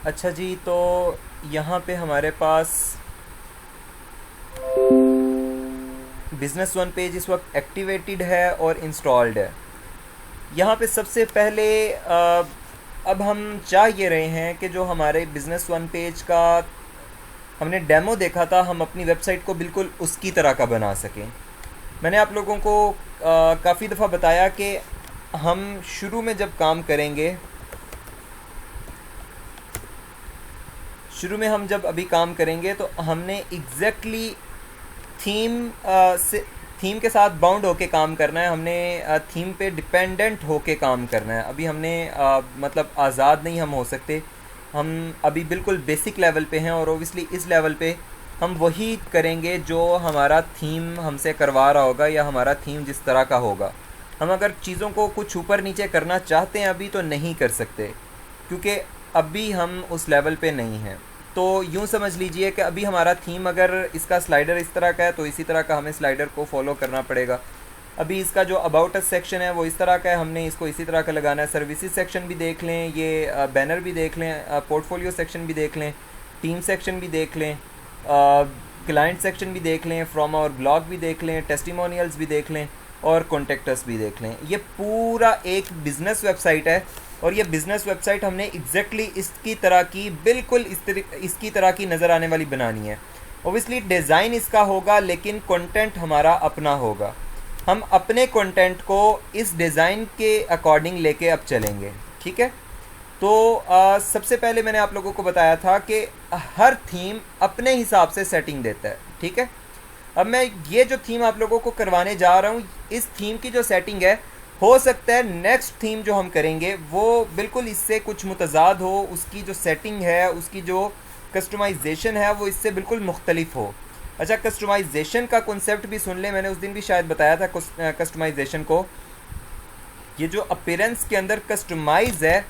अच्छा जी, तो यहाँ पे हमारे पास बिज़नेस वन पेज इस वक्त एक्टिवेटेड है और इंस्टॉल्ड है। यहाँ पे सबसे पहले अब हम चाह ये रहे हैं कि जो हमारे बिज़नेस वन पेज का हमने डेमो देखा था, हम अपनी वेबसाइट को बिल्कुल उसकी तरह का बना सकें। मैंने आप लोगों को काफ़ी दफ़ा बताया कि हम शुरू में जब काम करेंगे, शुरू में हम जब अभी काम करेंगे तो हमने एग्जैक्टली थीम से थीम के साथ बाउंड होके काम करना है। हमने थीम पे डिपेंडेंट होके काम करना है। अभी हमने मतलब आज़ाद नहीं हम हो सकते। हम अभी बिल्कुल बेसिक लेवल पे हैं और ओबियसली इस लेवल पे हम वही करेंगे जो हमारा थीम हमसे करवा रहा होगा या हमारा थीम जिस तरह का होगा। हम अगर चीज़ों को कुछ ऊपर नीचे करना चाहते हैं अभी तो नहीं कर सकते, क्योंकि अभी हम उस लेवल पे नहीं हैं। तो यूँ समझ लीजिए कि अभी हमारा थीम अगर इसका स्लाइडर इस तरह का है तो इसी तरह का हमें स्लाइडर को फॉलो करना पड़ेगा। अभी इसका जो अबाउट अस सेक्शन है वो इस तरह का है, हमने इसको इसी तरह का लगाना है। सर्विसेज सेक्शन भी देख लें, ये बैनर भी देख लें, पोर्टफोलियो सेक्शन भी देख लें, टीम सेक्शन भी देख लें, क्लाइंट सेक्शन भी देख लें, फ्रॉम आवर ब्लॉग भी देख लें, टेस्टिमोनियल्स भी देख लें और कॉन्टेक्टस भी देख लें। ये पूरा एक बिज़नेस वेबसाइट है और ये बिज़नेस वेबसाइट हमने एग्जैक्टली इसकी तरह की, बिल्कुल इसकी तरह की नज़र आने वाली बनानी है। ओबियसली डिज़ाइन इसका होगा लेकिन कंटेंट हमारा अपना होगा। हम अपने कंटेंट को इस डिज़ाइन के अकॉर्डिंग लेके अब चलेंगे, ठीक है। तो सबसे पहले मैंने आप लोगों को बताया था कि हर थीम अपने हिसाब से सेटिंग देता है, ठीक है। अब मैं ये जो थीम आप लोगों को करवाने जा रहा हूँ, इस थीम की जो सेटिंग है, हो सकता है नेक्स्ट थीम जो हम करेंगे वो बिल्कुल इससे कुछ मुतज़ाद हो, उसकी जो सेटिंग है, उसकी जो कस्टमाइजेशन है वो इससे बिल्कुल मुख्तलिफ हो। अच्छा, कस्टमाइजेशन का कॉन्सेप्ट भी सुन लें, मैंने उस दिन भी शायद बताया था कस्टमाइजेशन को। ये जो अपीयरेंस के अंदर कस्टमाइज़ है,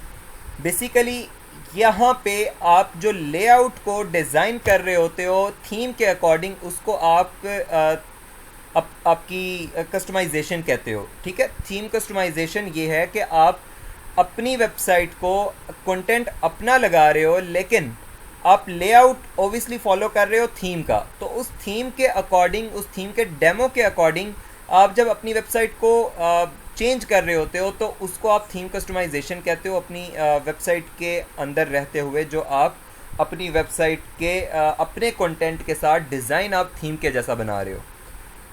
बेसिकली यहाँ पे आप जो लेआउट को डिज़ाइन कर रहे होते हो थीम के अकॉर्डिंग, उसको आपकी कस्टमाइजेशन कहते हो, ठीक है। थीम कस्टमाइजेशन ये है कि आप अपनी वेबसाइट को कंटेंट अपना लगा रहे हो लेकिन आप लेआउट ओबियसली फॉलो कर रहे हो थीम का। तो उस थीम के अकॉर्डिंग, उस थीम के डेमो के अकॉर्डिंग आप जब अपनी वेबसाइट को चेंज कर रहे होते हो तो उसको आप थीम कस्टमाइजेशन कहते हो, अपनी वेबसाइट के अंदर रहते हुए जो आप अपनी वेबसाइट के अपने कंटेंट के साथ डिज़ाइन आप थीम के जैसा बना रहे हो।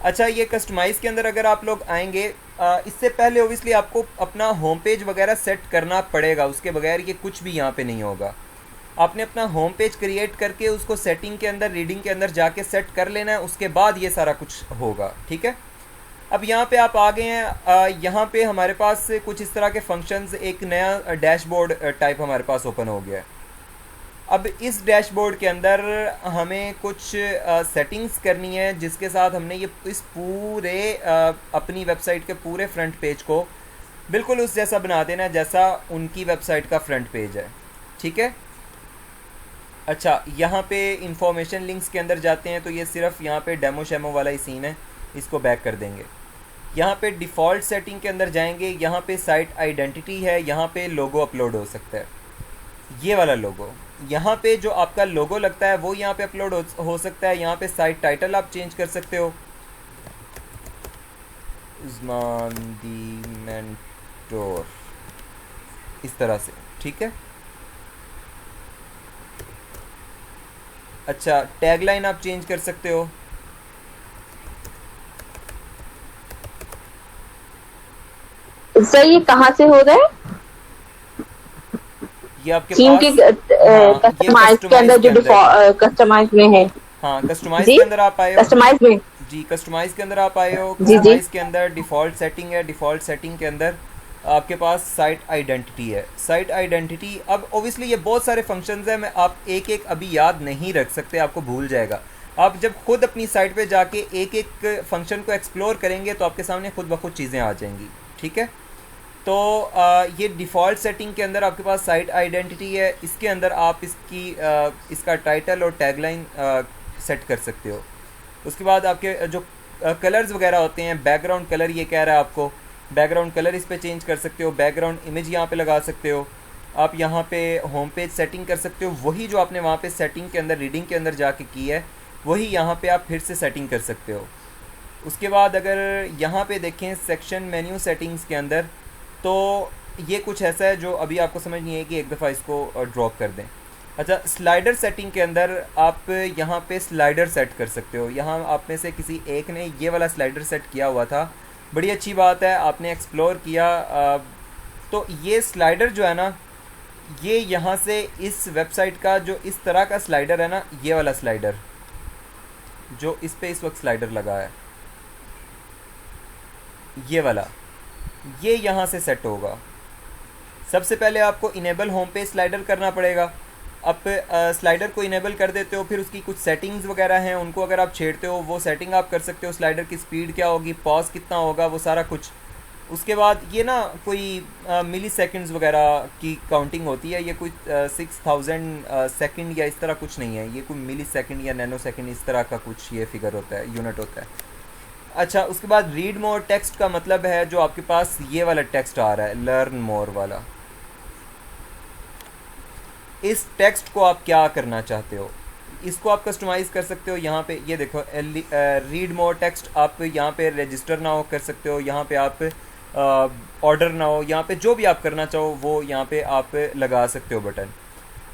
अच्छा, ये कस्टमाइज़ के अंदर अगर आप लोग आएंगे, इससे पहले ओबियसली आपको अपना होम पेज वगैरह सेट करना पड़ेगा, उसके बगैर ये कुछ भी यहाँ पे नहीं होगा। आपने अपना होम पेज क्रिएट करके उसको सेटिंग के अंदर, रीडिंग के अंदर जाके सेट कर लेना है, उसके बाद ये सारा कुछ होगा, ठीक है। अब यहाँ पे आप आ गए हैं, यहाँ पे हमारे पास कुछ इस तरह के फंक्शंस, एक नया डैशबोर्ड टाइप हमारे पास ओपन हो गया है। अब इस डैशबोर्ड के अंदर हमें कुछ सेटिंग्स करनी है जिसके साथ हमने ये इस पूरे अपनी वेबसाइट के पूरे फ्रंट पेज को बिल्कुल उस जैसा बना देना जैसा उनकी वेबसाइट का फ्रंट पेज है, ठीक है। अच्छा, यहाँ पे इंफॉर्मेशन लिंक्स के अंदर जाते हैं तो ये सिर्फ यहाँ पे डेमो शेमो वाला ही सीन है, इसको बैक कर देंगे। यहाँ पे डिफ़ॉल्ट सेटिंग के अंदर जाएंगे, यहाँ पे साइट आइडेंटिटी है, यहाँ पे लोगो अपलोड हो सकता है, ये वाला लोगो। यहाँ पे जो आपका लोगो लगता है वो यहाँ पे अपलोड हो सकता है। यहाँ पे साइट टाइटल आप चेंज कर सकते हो, उस्मान दी मेंटोर, इस तरह से, ठीक है। अच्छा, टैगलाइन आप चेंज कर सकते हो। सर ये कहाँ से हो रहा है? ये आपके थीम के पास, हाँ, ये कस्टमाइज के कस्टमाइज अंदर के जो अंदर, कस्टमाइज में है। हाँ, कस्टमाइज जी, के अंदर आप आए हो। कस्टमाइज में। जी, कस्टमाइज के अंदर आप आए हो। जी जी। कस्टमाइज के अंदर डिफ़ॉल्ट सेटिंग है, डिफ़ॉल्ट सेटिंग के अंदर आपके पास साइट आइडेंटिटी है। साइट आइडेंटिटी, अब ओबियसली ये बहुत सारे फंक्शंस हैं, मैं आप एक एक अभी याद नहीं रख सकते, आपको भूल जाएगा। आप जब खुद अपनी साइट पे जाके एक एक फंक्शन को एक्सप्लोर करेंगे तो आपके सामने खुद ब खुद चीज़ें आ जाएंगी, ठीक है। तो ये डिफ़ॉल्ट सेटिंग के अंदर आपके पास साइट आइडेंटिटी है, इसके अंदर आप इसका टाइटल और टैगलाइन सेट कर सकते हो। उसके बाद आपके जो कलर्स वगैरह होते हैं, बैकग्राउंड कलर ये कह रहा है आपको, बैकग्राउंड कलर इस पे चेंज कर सकते हो, बैकग्राउंड इमेज यहाँ पे लगा सकते हो। आप यहाँ पे होम पेज सेटिंग कर सकते हो, वही जो आपने वहाँ पे सेटिंग के अंदर रीडिंग के अंदर जाके की है वही यहाँ पे आप फिर से सेटिंग कर सकते हो। उसके बाद अगर यहाँ पे देखें सेक्शन मेन्यू सेटिंग्स के अंदर, तो ये कुछ ऐसा है जो अभी आपको समझ नहीं है कि एक दफ़ा इसको ड्रॉप कर दें। अच्छा, स्लाइडर सेटिंग के अंदर आप यहाँ पे स्लाइडर सेट कर सकते हो। यहाँ आप में से किसी एक ने ये वाला स्लाइडर सेट किया हुआ था, बड़ी अच्छी बात है, आपने एक्सप्लोर किया। तो ये स्लाइडर जो है ना, ये यहाँ से इस वेबसाइट का जो इस तरह का स्लाइडर है ना, ये वाला स्लाइडर जो इस पे इस वक्त स्लाइडर लगा है, ये वाला, ये यहाँ से सेट होगा। सबसे पहले आपको इनेबल होम पेज स्लाइडर करना पड़ेगा। आप स्लाइडर को इनेबल कर देते हो, फिर उसकी कुछ सेटिंग्स वगैरह हैं, उनको अगर आप छेड़ते हो वो सेटिंग आप कर सकते हो। स्लाइडर की स्पीड क्या होगी, पॉज कितना होगा, वो सारा कुछ। उसके बाद ये ना कोई मिली सेकेंड्स वगैरह की काउंटिंग होती है, ये कोई 6000 सेकंड या इस तरह कुछ नहीं है, ये कोई मिली सेकेंड या नैनो सेकेंड इस तरह का कुछ ये फिगर होता है, यूनिट होता है। अच्छा, उसके बाद रीड मोर टेक्स्ट का मतलब है जो आपके पास ये वाला टेक्स्ट आ रहा है, लर्न मोर वाला। इस टेक्स्ट को आप क्या करना चाहते हो, इसको आप कस्टमाइज़ कर सकते हो। यहाँ पे ये देखो, रीड मोर टेक्स्ट, आप यहाँ पे रजिस्टर ना हो कर सकते हो, यहाँ पे आप ऑर्डर ना हो, यहाँ पे जो भी आप करना चाहो वो यहाँ पे आप लगा सकते हो बटन।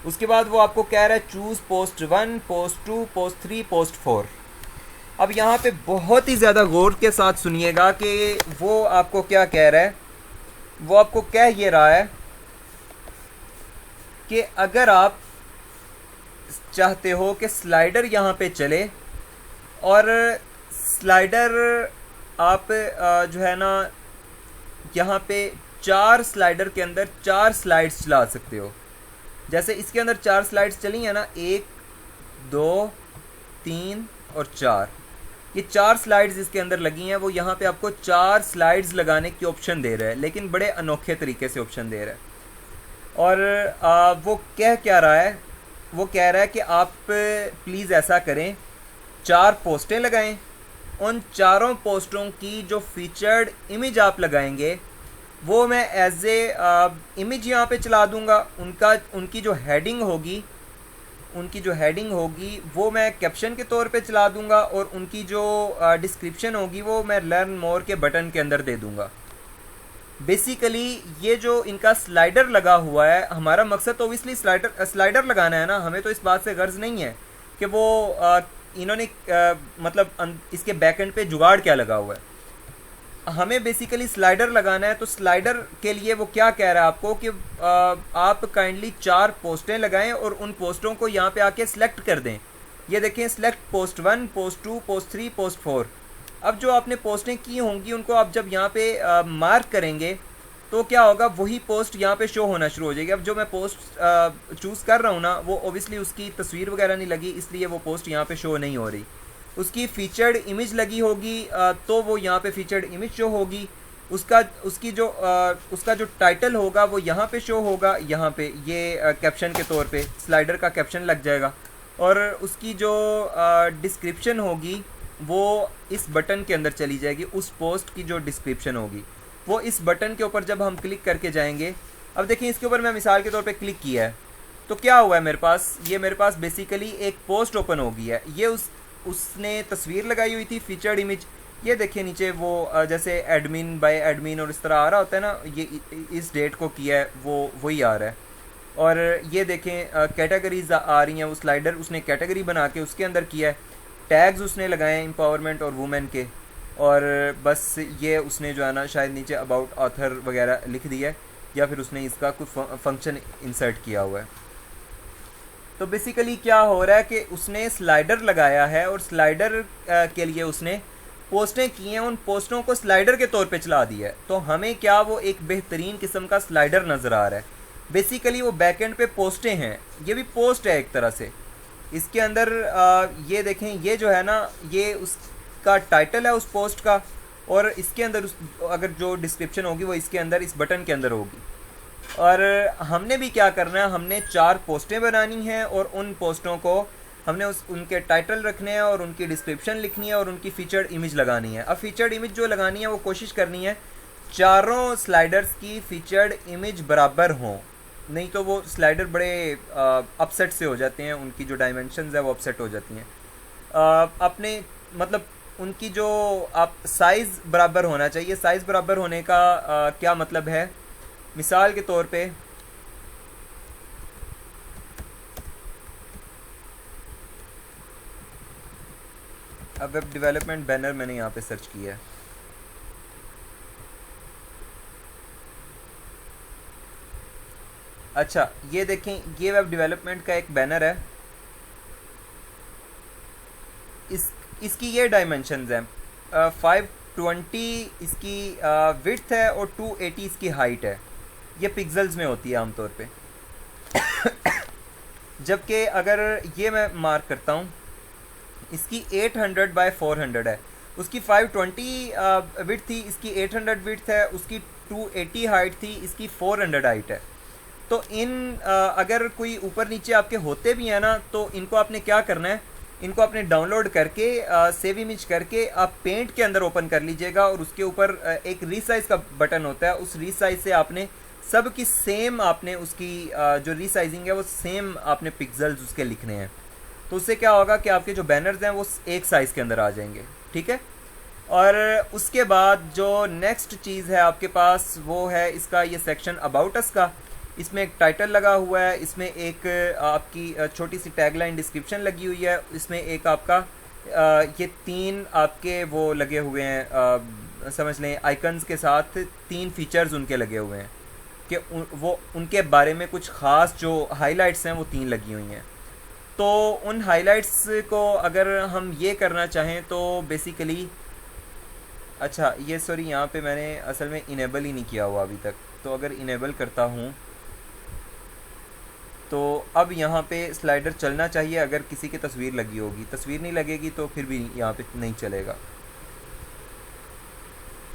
उसके बाद वो आपको कह रहा है choose post 1, post 2, post 3, post 4। अब यहाँ पे बहुत ही ज़्यादा गौर के साथ सुनिएगा कि वो आपको क्या कह रहा है। वो आपको कह ये रहा है कि अगर आप चाहते हो कि स्लाइडर यहाँ पे चले और स्लाइडर आप जो है ना यहाँ पे 4 स्लाइडर के अंदर 4 स्लाइड्स चला सकते हो। जैसे इसके अंदर 4 स्लाइड्स चली हैं ना, 1, 2, 3 और 4, ये 4 स्लाइड्स इसके अंदर लगी हैं। वो यहाँ पे आपको 4 स्लाइड्स लगाने की ऑप्शन दे रहा है, लेकिन बड़े अनोखे तरीके से ऑप्शन दे रहा है। और वो कह क्या रहा है, वो कह रहा है कि आप प्लीज़ ऐसा करें, 4 पोस्टें लगाएं, उन चारों पोस्टों की जो फीचर्ड इमेज आप लगाएंगे वो मैं एज ए इमेज यहाँ पे चला दूँगा। उनकी जो हेडिंग होगी वो मैं कैप्शन के तौर पे चला दूँगा, और उनकी जो डिस्क्रिप्शन होगी वो मैं लर्न मोर के बटन के अंदर दे दूँगा। बेसिकली ये जो इनका स्लाइडर लगा हुआ है, हमारा मकसद तो ओबियसली स्लाइडर लगाना है ना, हमें तो इस बात से गर्ज नहीं है कि वो इन्होंने मतलब इसके बैकएंड पे जुगाड़ क्या लगा हुआ है। हमें बेसिकली स्लाइडर लगाना है। तो स्लाइडर के लिए वो क्या कह रहा है आपको कि आप काइंडली 4 पोस्टें लगाएं और उन पोस्टों को यहाँ पे आके सिलेक्ट कर दें। ये देखें, select post 1, post 2, post 3, post 4। अब जो आपने पोस्टें की होंगी उनको आप जब यहाँ पे मार्क करेंगे तो क्या होगा, वही पोस्ट यहाँ पे शो होना शुरू हो जाएगी। अब जो मैं पोस्ट चूज़ कर रहा हूँ ना, वो ओबियसली उसकी तस्वीर वगैरह नहीं लगी, इसलिए वो पोस्ट यहाँ पे शो नहीं हो रही। उसकी फीचर्ड इमेज लगी होगी तो वो यहाँ पे फीचर्ड इमेज शो होगी। उसका जो टाइटल होगा वो यहाँ पे शो होगा, यहाँ पे ये कैप्शन के तौर पे स्लाइडर का कैप्शन लग जाएगा। और उसकी जो डिस्क्रिप्शन होगी वो इस बटन के अंदर चली जाएगी। उस पोस्ट की जो डिस्क्रिप्शन होगी वो इस बटन के ऊपर जब हम क्लिक करके जाएंगे, अब देखिए इसके ऊपर मैं मिसाल के तौर पे क्लिक किया है तो क्या हुआ है मेरे पास बेसिकली एक पोस्ट ओपन हो गई है। ये उसने तस्वीर लगाई हुई थी, फीचर्ड इमेज। ये देखिए नीचे वो जैसे एडमिन बाय एडमिन और इस तरह आ रहा होता है ना, ये इस डेट को किया है वो वही आ रहा है। और ये देखें कैटेगरीज आ रही हैं, वो स्लाइडर उसने कैटेगरी बना के उसके अंदर किया है। टैग्स उसने लगाए हैं एम्पावरमेंट और वुमेन के, और बस ये उसने जो है ना शायद नीचे अबाउट ऑथर वगैरह लिख दिया है, या फिर उसने इसका कुछ फंक्शन इंसर्ट किया हुआ है। तो बेसिकली क्या हो रहा है कि उसने स्लाइडर लगाया है और स्लाइडर के लिए उसने पोस्टें की हैं, उन पोस्टों को स्लाइडर के तौर पे चला दिया है। तो हमें क्या वो एक बेहतरीन किस्म का स्लाइडर नज़र आ रहा है। बेसिकली वो बैकएंड पे पोस्टें हैं, ये भी पोस्ट है एक तरह से। इसके अंदर ये देखें, ये जो है ना ये उसका टाइटल है उस पोस्ट का, और इसके अंदर अगर जो डिस्क्रिप्शन होगी वो इसके अंदर इस बटन के अंदर होगी। और हमने भी क्या करना है, हमने 4 पोस्टें बनानी हैं और उन पोस्टों को हमने उनके टाइटल रखने हैं और उनकी डिस्क्रिप्शन लिखनी है और उनकी फीचर्ड इमेज लगानी है। अब फीचर्ड इमेज जो लगानी है वो कोशिश करनी है चारों स्लाइडर्स की फीचर्ड इमेज बराबर हों। नहीं तो वो स्लाइडर बड़े अपसेट से हो जाते हैं, उनकी जो डायमेंशंस है वो अपसेट हो जाती हैं। अपने मतलब उनकी जो आप साइज़ बराबर होना चाहिए। साइज़ बराबर होने का क्या मतलब है? मिसाल के तौर पे अब वेब डेवलपमेंट बैनर मैंने यहाँ पे सर्च किया है। अच्छा ये देखें, ये वेब डेवलपमेंट का एक बैनर है। इसकी ये डायमेंशंस हैं, 520 इसकी विड्थ है और 280 इसकी हाइट है। ये पिक्सल्स में होती है आमतौर पे। जबकि अगर ये मैं मार्क करता हूँ, इसकी 800 बाय 400 है। उसकी 520 विड्थ थी, इसकी 800 विड्थ है, उसकी 280 हाइट थी, इसकी 400 हाइट है। तो इन अगर कोई ऊपर नीचे आपके होते भी हैं ना, तो इनको आपने क्या करना है, इनको आपने डाउनलोड करके सेव इमेज करके आप पेंट के अंदर ओपन कर लीजिएगा, और उसके ऊपर एक रीसाइज का बटन होता है। उस रीसाइज से आपने सब की सेम, आपने उसकी जो रीसाइजिंग है वो सेम आपने पिक्सल्स उसके लिखने हैं। तो उससे क्या होगा कि आपके जो बैनर्स हैं वो एक साइज़ के अंदर आ जाएंगे, ठीक है। और उसके बाद जो नेक्स्ट चीज़ है आपके पास वो है इसका ये सेक्शन अबाउट अस का। इसमें एक टाइटल लगा हुआ है, इसमें एक आपकी छोटी सी टैगलाइन डिस्क्रिप्शन लगी हुई है, इसमें एक आपका ये 3 आपके वो लगे हुए हैं, समझ लें आइकन्स के साथ 3 फीचर्स उनके लगे हुए हैं कि वो उनके बारे में कुछ ख़ास जो हाइलाइट्स हैं वो 3 लगी हुई हैं। तो उन हाइलाइट्स को अगर हम ये करना चाहें तो बेसिकली, अच्छा ये सॉरी यहाँ पे मैंने असल में इनेबल ही नहीं किया हुआ अभी तक। तो अगर इनेबल करता हूँ तो अब यहाँ पे स्लाइडर चलना चाहिए अगर किसी की तस्वीर लगी होगी। तस्वीर नहीं लगेगी तो फिर भी यहाँ पे नहीं चलेगा।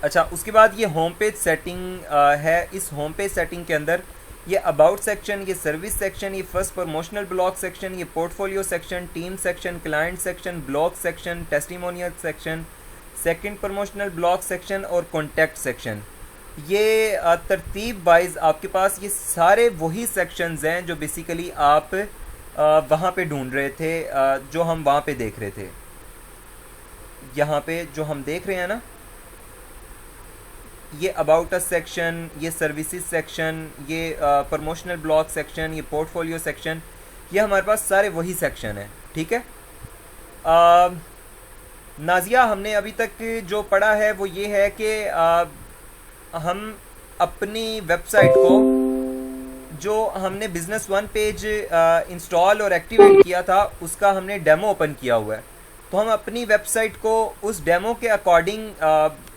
अच्छा उसके बाद ये होम पेज सेटिंग है। इस होम पेज सेटिंग के अंदर ये अबाउट सेक्शन, ये सर्विस सेक्शन, ये फर्स्ट प्रमोशनल ब्लॉग सेक्शन, ये portfolio section, team section, client section, blog section, testimonial section, second promotional blog section और कॉन्टैक्ट सेक्शन, ये तरतीब वाइज आपके पास ये सारे वही सेक्शंस हैं जो बेसिकली आप वहाँ पे ढूंढ रहे थे, जो हम वहाँ पे देख रहे थे। यहाँ पे जो हम देख रहे हैं ना, ये अबाउट अस सेक्शन, ये सर्विसेज सेक्शन, ये प्रमोशनल ब्लॉग सेक्शन, ये पोर्टफोलियो सेक्शन, ये हमारे पास सारे वही सेक्शन हैं, ठीक है। नाजिया हमने अभी तक जो पढ़ा है वो ये है कि हम अपनी वेबसाइट को, जो हमने बिज़नेस वन पेज इंस्टॉल और एक्टिवेट किया था उसका हमने डेमो ओपन किया हुआ है। तो हम अपनी वेबसाइट को उस डेमो के अकॉर्डिंग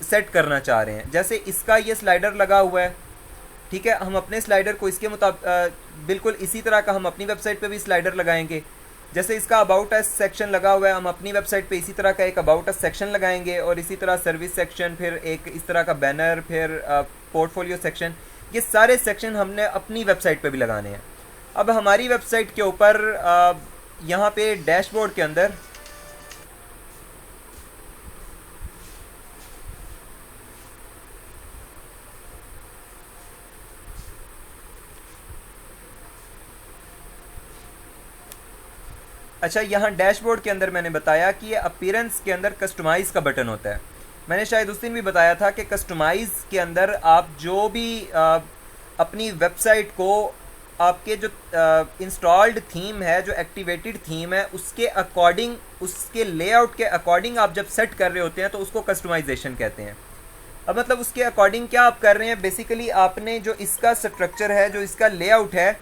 सेट करना चाह रहे हैं। जैसे इसका ये स्लाइडर लगा हुआ है, ठीक है, हम अपने स्लाइडर को इसके मुताबिक बिल्कुल इसी तरह का हम अपनी वेबसाइट पे भी स्लाइडर लगाएंगे। जैसे इसका अबाउट अस सेक्शन लगा हुआ है, हम अपनी वेबसाइट पे इसी तरह का एक अबाउट अस सेक्शन लगाएंगे, और इसी तरह सर्विस सेक्शन, फिर एक इस तरह का बैनर, फिर पोर्टफोलियो सेक्शन, ये सारे सेक्शन हमने अपनी वेबसाइट पे भी लगाने हैं। अब हमारी वेबसाइट के ऊपर यहाँ पे डैशबोर्ड के अंदर अच्छा यहाँ डैशबोर्ड के अंदर मैंने बताया कि ये अपीयरेंस के अंदर कस्टमाइज़ का बटन होता है। मैंने शायद उस दिन भी बताया था कि कस्टमाइज़ के अंदर आप जो भी अपनी वेबसाइट को, आपके जो इंस्टॉल्ड थीम है, जो एक्टिवेटेड थीम है, उसके अकॉर्डिंग, उसके लेआउट के अकॉर्डिंग आप जब सेट कर रहे होते हैं तो उसको कस्टमाइजेशन कहते हैं। अब मतलब उसके अकॉर्डिंग क्या आप कर रहे हैं, बेसिकली आपने जो इसका स्ट्रक्चर है, जो इसका लेआउट है,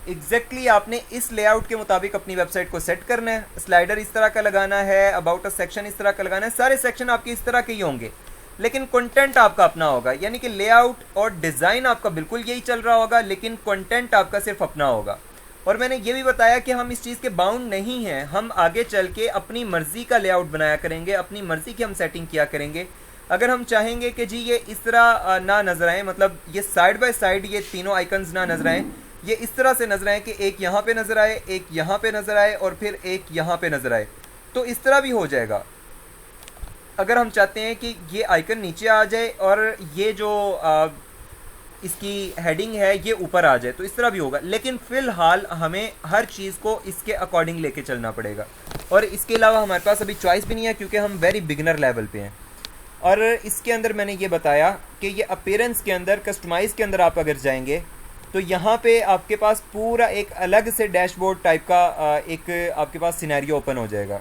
एग्जैक्टली आपने इस लेआउट के मुताबिक अपनी वेबसाइट को सेट करना है। स्लाइडर इस तरह का लगाना है, अबाउट अ सेक्शन इस तरह का लगाना है, सारे सेक्शन आपके इस तरह के ही होंगे, लेकिन कंटेंट आपका अपना होगा। यानी कि लेआउट और डिज़ाइन आपका बिल्कुल यही चल रहा होगा, लेकिन कंटेंट आपका सिर्फ अपना होगा। और मैंने ये भी बताया कि हम इस चीज़ के बाउंड नहीं हैं, हम आगे चल के अपनी मर्ज़ी का लेआउट बनाया करेंगे, अपनी मर्ज़ी की हम सेटिंग किया करेंगे। अगर हम चाहेंगे कि जी ये इस तरह ना नज़र आए, मतलब ये साइड बाय साइड ये तीनों आइकन्स ना नज़र आए, ये इस तरह से नज़र आए कि एक यहाँ पे नज़र आए, एक यहाँ पे नज़र आए और फिर एक यहाँ पे नज़र आए, तो इस तरह भी हो जाएगा। अगर हम चाहते हैं कि ये आइकन नीचे आ जाए और ये जो इसकी हेडिंग है ये ऊपर आ जाए, तो इस तरह भी होगा। लेकिन फ़िलहाल हमें हर चीज़ को इसके अकॉर्डिंग लेके चलना पड़ेगा, और इसके अलावा हमारे पास अभी चॉइस भी नहीं है क्योंकि हम वेरी बिगनर लेवल पे हैं। और इसके अंदर मैंने ये बताया कि ये अपीयरेंस के अंदर, कस्टमाइज़ के अंदर आप अगर जाएंगे तो यहाँ पे आपके पास पूरा एक अलग से डैशबोर्ड टाइप का एक आपके पास सिनेरियो ओपन हो जाएगा।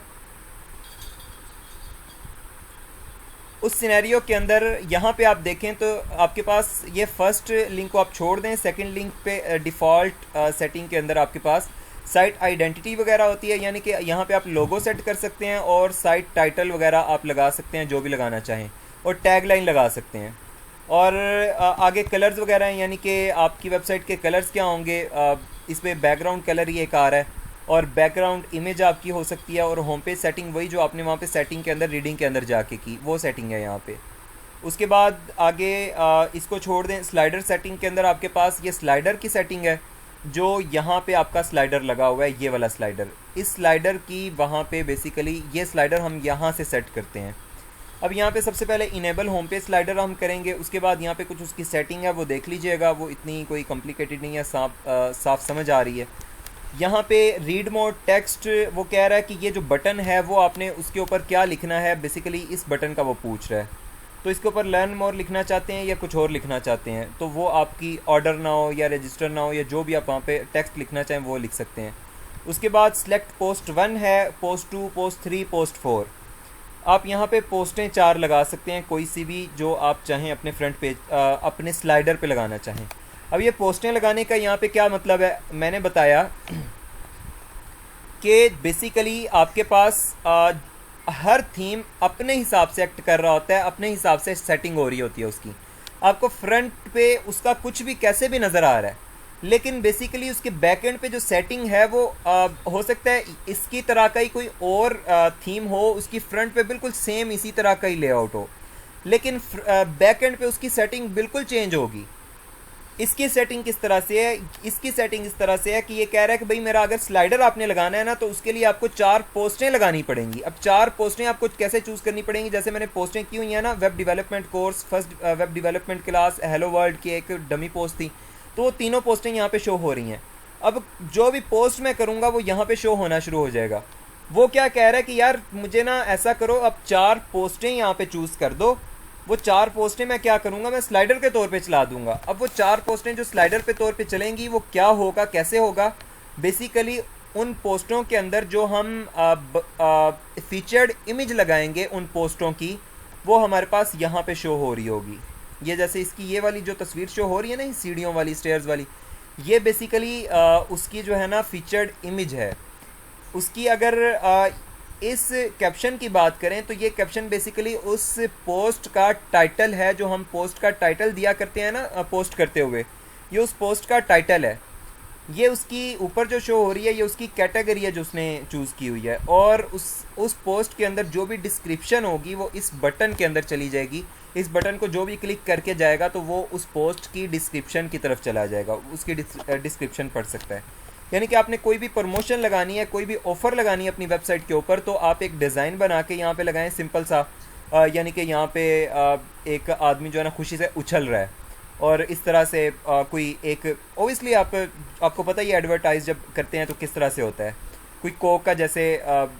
उस सिनेरियो के अंदर यहाँ पे आप देखें तो आपके पास ये फर्स्ट लिंक को आप छोड़ दें, सेकंड लिंक पे डिफ़ॉल्ट सेटिंग के अंदर आपके पास साइट आइडेंटिटी वगैरह होती है, यानी कि यहाँ पे आप लोगो सेट कर सकते हैं और साइट टाइटल वगैरह आप लगा सकते हैं जो भी लगाना चाहें, और टैग लाइन लगा सकते हैं। और आगे कलर्स वगैरह हैं, यानी कि आपकी वेबसाइट के कलर्स क्या होंगे, इस पर बैकग्राउंड कलर ही एक आ रहा है, और बैकग्राउंड इमेज आपकी हो सकती है, और होम पेज सेटिंग वही जो आपने वहाँ पे सेटिंग के अंदर रीडिंग के अंदर जाके की वो सेटिंग है यहाँ पे। उसके बाद आगे इसको छोड़ दें, स्लाइडर सेटिंग के अंदर आपके पास ये स्लाइडर की सेटिंग है, जो यहाँ पे आपका स्लाइडर लगा हुआ है, ये वाला स्लाइडर। इस स्लाइडर की वहाँ पे बेसिकली ये स्लाइडर हम यहाँ से सेट करते हैं। अब यहाँ पे सबसे पहले इनेबल होम पेज स्लाइडर हम करेंगे, उसके बाद यहाँ पे कुछ उसकी सेटिंग है वो देख लीजिएगा, वो इतनी कोई कॉम्प्लिकेटेड नहीं है, साफ समझ आ रही है। यहाँ पे रीड मोड टेक्स्ट वो कह रहा है कि ये जो बटन है वो आपने उसके ऊपर क्या लिखना है, बेसिकली इस बटन का वो पूछ रहा है। तो इसके ऊपर लर्न मोर लिखना चाहते हैं या कुछ और लिखना चाहते हैं, तो वो आपकी ऑर्डर ना हो या रजिस्टर ना हो या जो भी आप वहाँ पे टेक्स्ट लिखना चाहें वो लिख सकते हैं। उसके बाद सिलेक्ट पोस्ट 1 है, पोस्ट 2, पोस्ट 3, पोस्ट 4। आप यहाँ पे पोस्टें 4 लगा सकते हैं, कोई सी भी जो आप चाहें अपने फ्रंट पेज अपने स्लाइडर पे लगाना चाहें। अब ये पोस्टें लगाने का यहाँ पे क्या मतलब है, मैंने बताया कि बेसिकली आपके पास हर थीम अपने हिसाब से एक्ट कर रहा होता है, अपने हिसाब से सेटिंग हो रही होती है उसकी। आपको फ्रंट पे उसका कुछ भी कैसे भी नज़र आ रहा है, लेकिन बेसिकली उसके बैक एंड पे जो सेटिंग है वो हो सकता है इसकी तरह का ही कोई और थीम हो, उसकी फ्रंट पे बिल्कुल सेम इसी तरह का ही लेआउट हो, लेकिन बैक एंड पे उसकी सेटिंग बिल्कुल चेंज होगी। इसकी सेटिंग किस तरह से है, इसकी सेटिंग इस तरह से है कि ये कह रहा है कि भाई मेरा अगर स्लाइडर आपने लगाना है ना तो उसके लिए आपको 4 पोस्टें लगानी पड़ेंगी। अब 4 पोस्टें आपको कैसे चूज़ करनी पड़ेंगी, जैसे मैंने पोस्टें की हुई हैं ना, web development course, first web development class, hello world की एक डमी पोस्ट थी, तो वो तीनों पोस्टें यहाँ पे शो हो रही हैं। अब जो भी पोस्ट मैं करूँगा वो यहाँ पे शो होना शुरू हो जाएगा। वो क्या कह रहा है कि यार मुझे ना ऐसा करो, अब 4 पोस्टें यहाँ पे चूज़ कर दो। वो 4 पोस्टें मैं क्या करूँगा, मैं स्लाइडर के तौर पे चला दूँगा। अब वो 4 पोस्टें जो स्लाइडर पे तौर पे चलेंगी वो क्या होगा, कैसे होगा, बेसिकली उन पोस्टों के अंदर जो हम फीचर्ड इमेज लगाएंगे उन पोस्टों की, वो हमारे पास यहाँ पे शो हो रही होगी। ये जैसे इसकी ये वाली जो तस्वीर शो हो रही है ना, सीढ़ियों वाली, स्टेयर्स वाली, ये बेसिकली उसकी जो है ना फीचर्ड इमेज है उसकी। अगर इस कैप्शन की बात करें तो ये कैप्शन बेसिकली उस पोस्ट का टाइटल है, जो हम पोस्ट का टाइटल दिया करते हैं ना पोस्ट करते हुए, ये उस पोस्ट का टाइटल है। ये उसकी ऊपर जो शो हो रही है ये उसकी कैटेगरी है जो उसने चूज़ की हुई है, और उस पोस्ट के अंदर जो भी डिस्क्रिप्शन होगी वो इस बटन के अंदर चली जाएगी। इस बटन को जो भी क्लिक करके जाएगा तो वो उस पोस्ट की डिस्क्रिप्शन की तरफ चला जाएगा, उसकी डिस्क्रिप्शन पढ़ सकता है। यानी कि आपने कोई भी प्रमोशन लगानी है, कोई भी ऑफ़र लगानी है अपनी वेबसाइट के ऊपर, तो आप एक डिज़ाइन बना के यहाँ पे लगाएं सिंपल सा, यानी कि यहाँ पे एक आदमी जो है ना खुशी से उछल रहा है, और इस तरह से कोई एक ओबियसली आपको पता ही एडवर्टाइज जब करते हैं तो किस तरह से होता है। कोई कोक का जैसे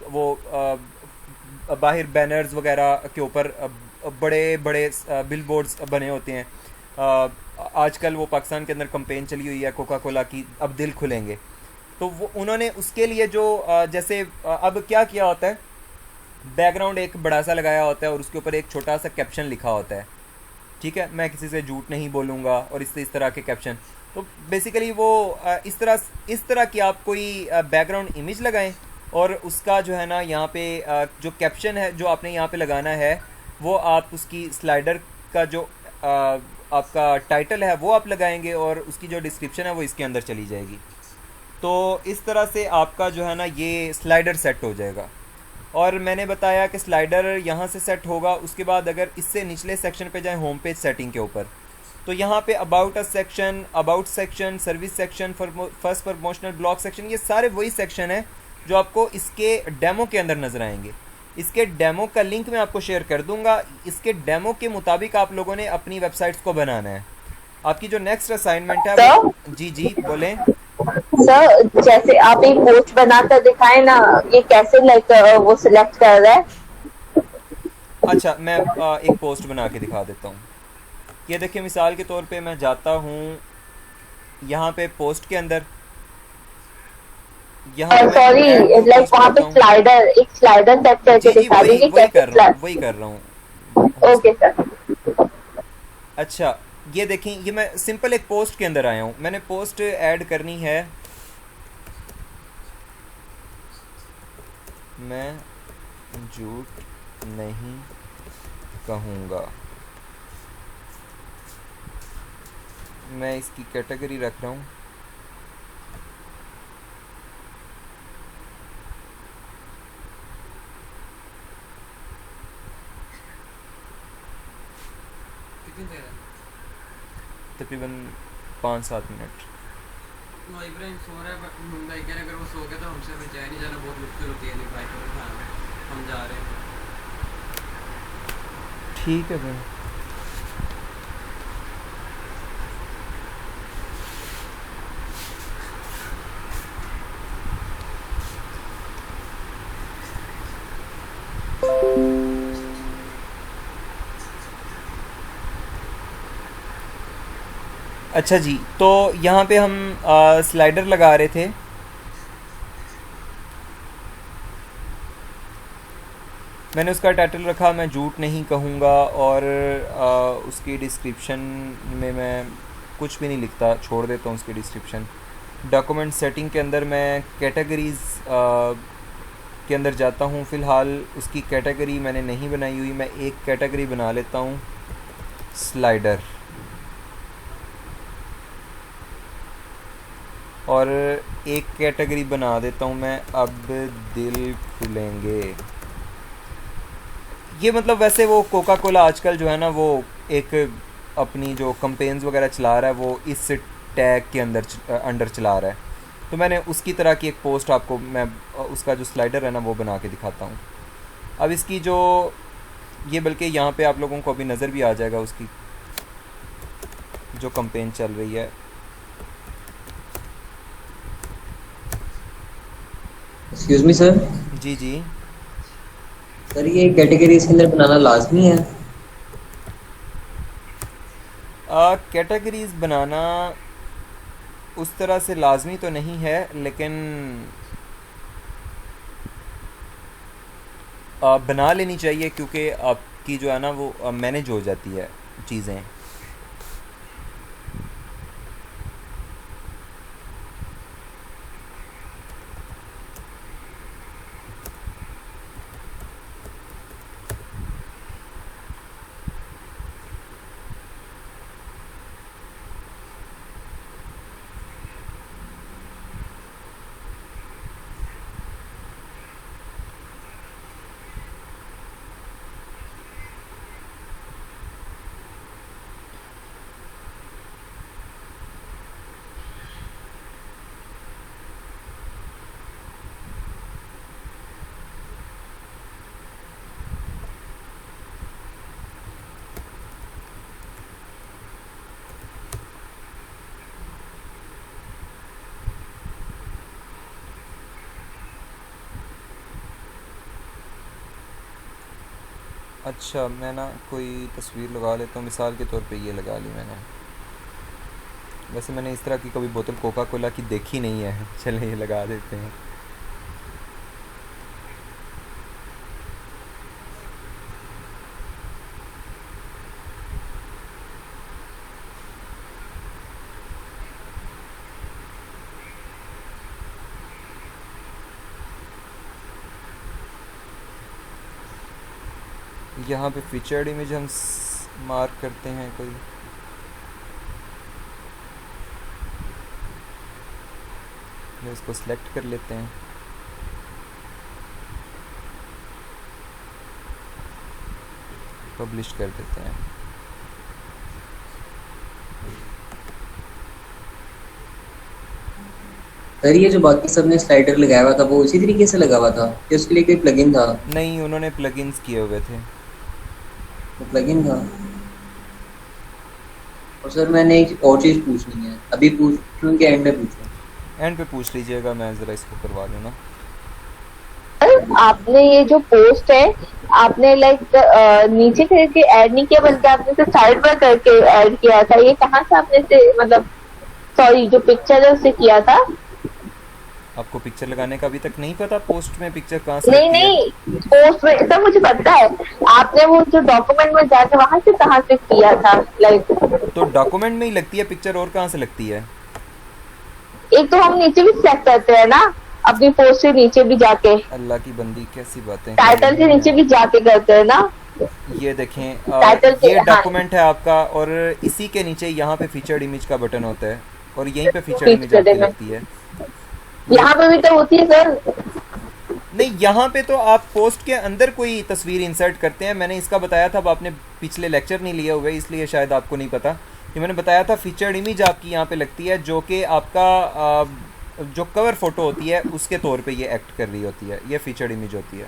वो बाहर बैनर्स वगैरह के ऊपर बड़े बड़े बिलबोर्ड्स बने होते हैं। आजकल वो पाकिस्तान के अंदर कंपेन चली हुई है कोका कोला की, अब दिल खुलेंगे, तो वो उन्होंने उसके लिए जो जैसे अब क्या किया होता है, बैकग्राउंड एक बड़ा सा लगाया होता है और उसके ऊपर एक छोटा सा कैप्शन लिखा होता है, ठीक है, मैं किसी से झूठ नहीं बोलूँगा, और इस तरह के कैप्शन। तो बेसिकली वो इस तरह की आप कोई बैकग्राउंड इमेज लगाएं, और उसका जो है ना यहाँ पे जो कैप्शन है जो आपने यहाँ पे लगाना है वो आप उसकी स्लाइडर का जो आपका टाइटल है वो आप लगाएंगे, और उसकी जो डिस्क्रिप्शन है वो इसके अंदर चली जाएगी। तो इस तरह से आपका जो है ना ये स्लाइडर सेट हो जाएगा। और मैंने बताया कि स्लाइडर यहाँ से सेट होगा। उसके बाद अगर इससे निचले सेक्शन पे जाएं होम पेज सेटिंग के ऊपर, तो यहाँ पे about a section, about section, service section, first promotional blog section, ये सारे वही सेक्शन है जो आपको इसके डेमो के अंदर नज़र आएंगे। इसके डेमो का लिंक मैं आपको शेयर कर दूंगा। इसके डेमो के मुताबिक आप लोगों ने अपनी वेबसाइट्स को बनाना है। आपकी जो नेक्स्ट असाइनमेंट है वो, सर जी जी बोलें। सर जैसे आप एक पोस्ट बनाकर दिखाए ना, ये कैसे लाइक वो सिलेक्ट कर रहा है? अच्छा, मैं एक पोस्ट बना के दिखा देता हूँ। ये देखिए, मिसाल के तौर पे मैं जाता हूँ यहाँ पे पोस्ट के अंदर, यहाँ पे मैं sorry, add new like post वहाँ पे करता हूँ। स्लाइडर, एक स्लाइडर सेट करके जी जी, दिखा वही दीजिए वही कैसे कर रहा हूँ, स्लाइड। वही कर रहा हूँ। हाँ ओके सर। सर। अच्छा, ये देखें, ये मैं सिंपल एक पोस्ट के अंदर आया हूँ। मैंने पोस्ट ऐड करनी है, मैं झूठ नहीं कहूँगा। मैं इसकी कैटेगरी रख रहा हूँ, कितनी देर है? तकरीबन 5-7 मिनट। वो इब्राहिम सो रहा है, बट भाई कह रहे अगर वो सो गया तो हमसे फिर जाया नहीं जाना, बहुत मुश्किल होती है। नहीं भाई को उठाना, हम जा रहे हैं। ठीक है भाई। अच्छा जी, तो यहाँ पे हम स्लाइडर लगा रहे थे। मैंने उसका टाइटल रखा मैं झूठ नहीं कहूँगा, और उसकी डिस्क्रिप्शन में मैं कुछ भी नहीं लिखता, छोड़ देता हूँ उसकी डिस्क्रिप्शन। डॉक्यूमेंट सेटिंग के अंदर मैं कैटेगरीज़ के अंदर जाता हूँ। फ़िलहाल उसकी कैटेगरी मैंने नहीं बनाई हुई, मैं एक कैटेगरी बना लेता हूँ, स्लाइडर। और एक कैटेगरी बना देता हूँ मैं, अब दिल खुलेंगे। ये मतलब वैसे वो कोका कोला आजकल जो है ना, वो एक अपनी जो कंपेन्स वगैरह चला रहा है, वो इस टैग के अंडर चला रहा है। तो मैंने उसकी तरह की एक पोस्ट आपको मैं उसका जो स्लाइडर है ना वो बना के दिखाता हूँ। अब इसकी जो ये, बल्कि यहाँ पे आप लोगों को अभी नज़र भी आ जाएगा उसकी जो कंपेन चल रही है। Excuse me sir. जी जी। सर ये कैटेगरी इसके अंदर बनाना लाजमी है? कैटेगरीज़ बनाना उस तरह से लाजमी तो नहीं है, लेकिन बना लेनी चाहिए, क्योंकि आपकी जो है ना वो मैनेज हो जाती है चीज़ें। अच्छा, मैं ना कोई तस्वीर लगा लेता हूँ, मिसाल के तौर पे ये लगा ली मैंने। वैसे मैंने इस तरह की कभी बोतल कोका कोला की देखी नहीं है। चलें, ये लगा देते हैं। यहाँ पे फीचर्ड इमेज हम मार्क करते हैं कोई। इसको सिलेक्ट कर लेते हैं, पब्लिश कर देते हैं। सर ये जो बाकी सबने स्लाइडर लगाया हुआ था वो उसी तरीके से लगा हुआ था कि उसके लिए कोई प्लगइन था? नहीं, उन्होंने प्लगइन्स किए हुए थे। वो प्लगइन था। और सर मैंने एक और चीज़ पूछनी है, अभी पूछूं कि एंड में पूछूं? एंड पे पूछ लीजिएगा, मैं ज़रा इसको करवा दूँ ना। आपने ये जो पोस्ट है, आपने लाइक नीचे करके ऐड नहीं किया, बल्कि आपने तो साइड पर करके ऐड किया था। ये कहाँ से आपने से मतलब, सॉरी, जो पिक्चर है उसे किया था? आपको पिक्चर लगाने का अभी तक नहीं पता पोस्ट में पिक्चर कहाँ से नहीं लगती है? नहीं, पोस्ट में सब मुझे पता है। आपने वो जो डॉक्यूमेंट में जाके वहां से कहाँ से किया था लाइक? तो डॉक्यूमेंट में ही लगती है पिक्चर, और कहाँ से लगती है? एक तो हम नीचे भी सिलेक्ट करते हैं ना, अपनी पोस्ट से नीचे भी जाके, अल्लाह की बंदी कैसी बातें कर टाइटल रही से हैं। नीचे भी जाके करते हैं ना। ये देखें, टाइटल के, ये हाँ, डॉक्यूमेंट है आपका, और इसी के नीचे यहाँ पे फीचर्ड इमेज का बटन होता है, और यहीं पे फीचर्ड इमेज फीचर्ड आपकी इमेज। लगती है। यहाँ पे भी तो होती है सर। नहीं, यहाँ पे तो आप पोस्ट के अंदर कोई तस्वीर इंसर्ट करते हैं। मैंने इसका बताया था, अब आपने पिछले लेक्चर नहीं लिए हुए इसलिए शायद आपको नहीं पता। ये मैंने बताया था, फीचर्ड इमेज आपकी यहाँ पे लगती है, जो कि आपका जो कवर फोटो होती है उसके तौर पे ये एक्ट कर रही होती है, ये फीचर्ड इमेज होती है।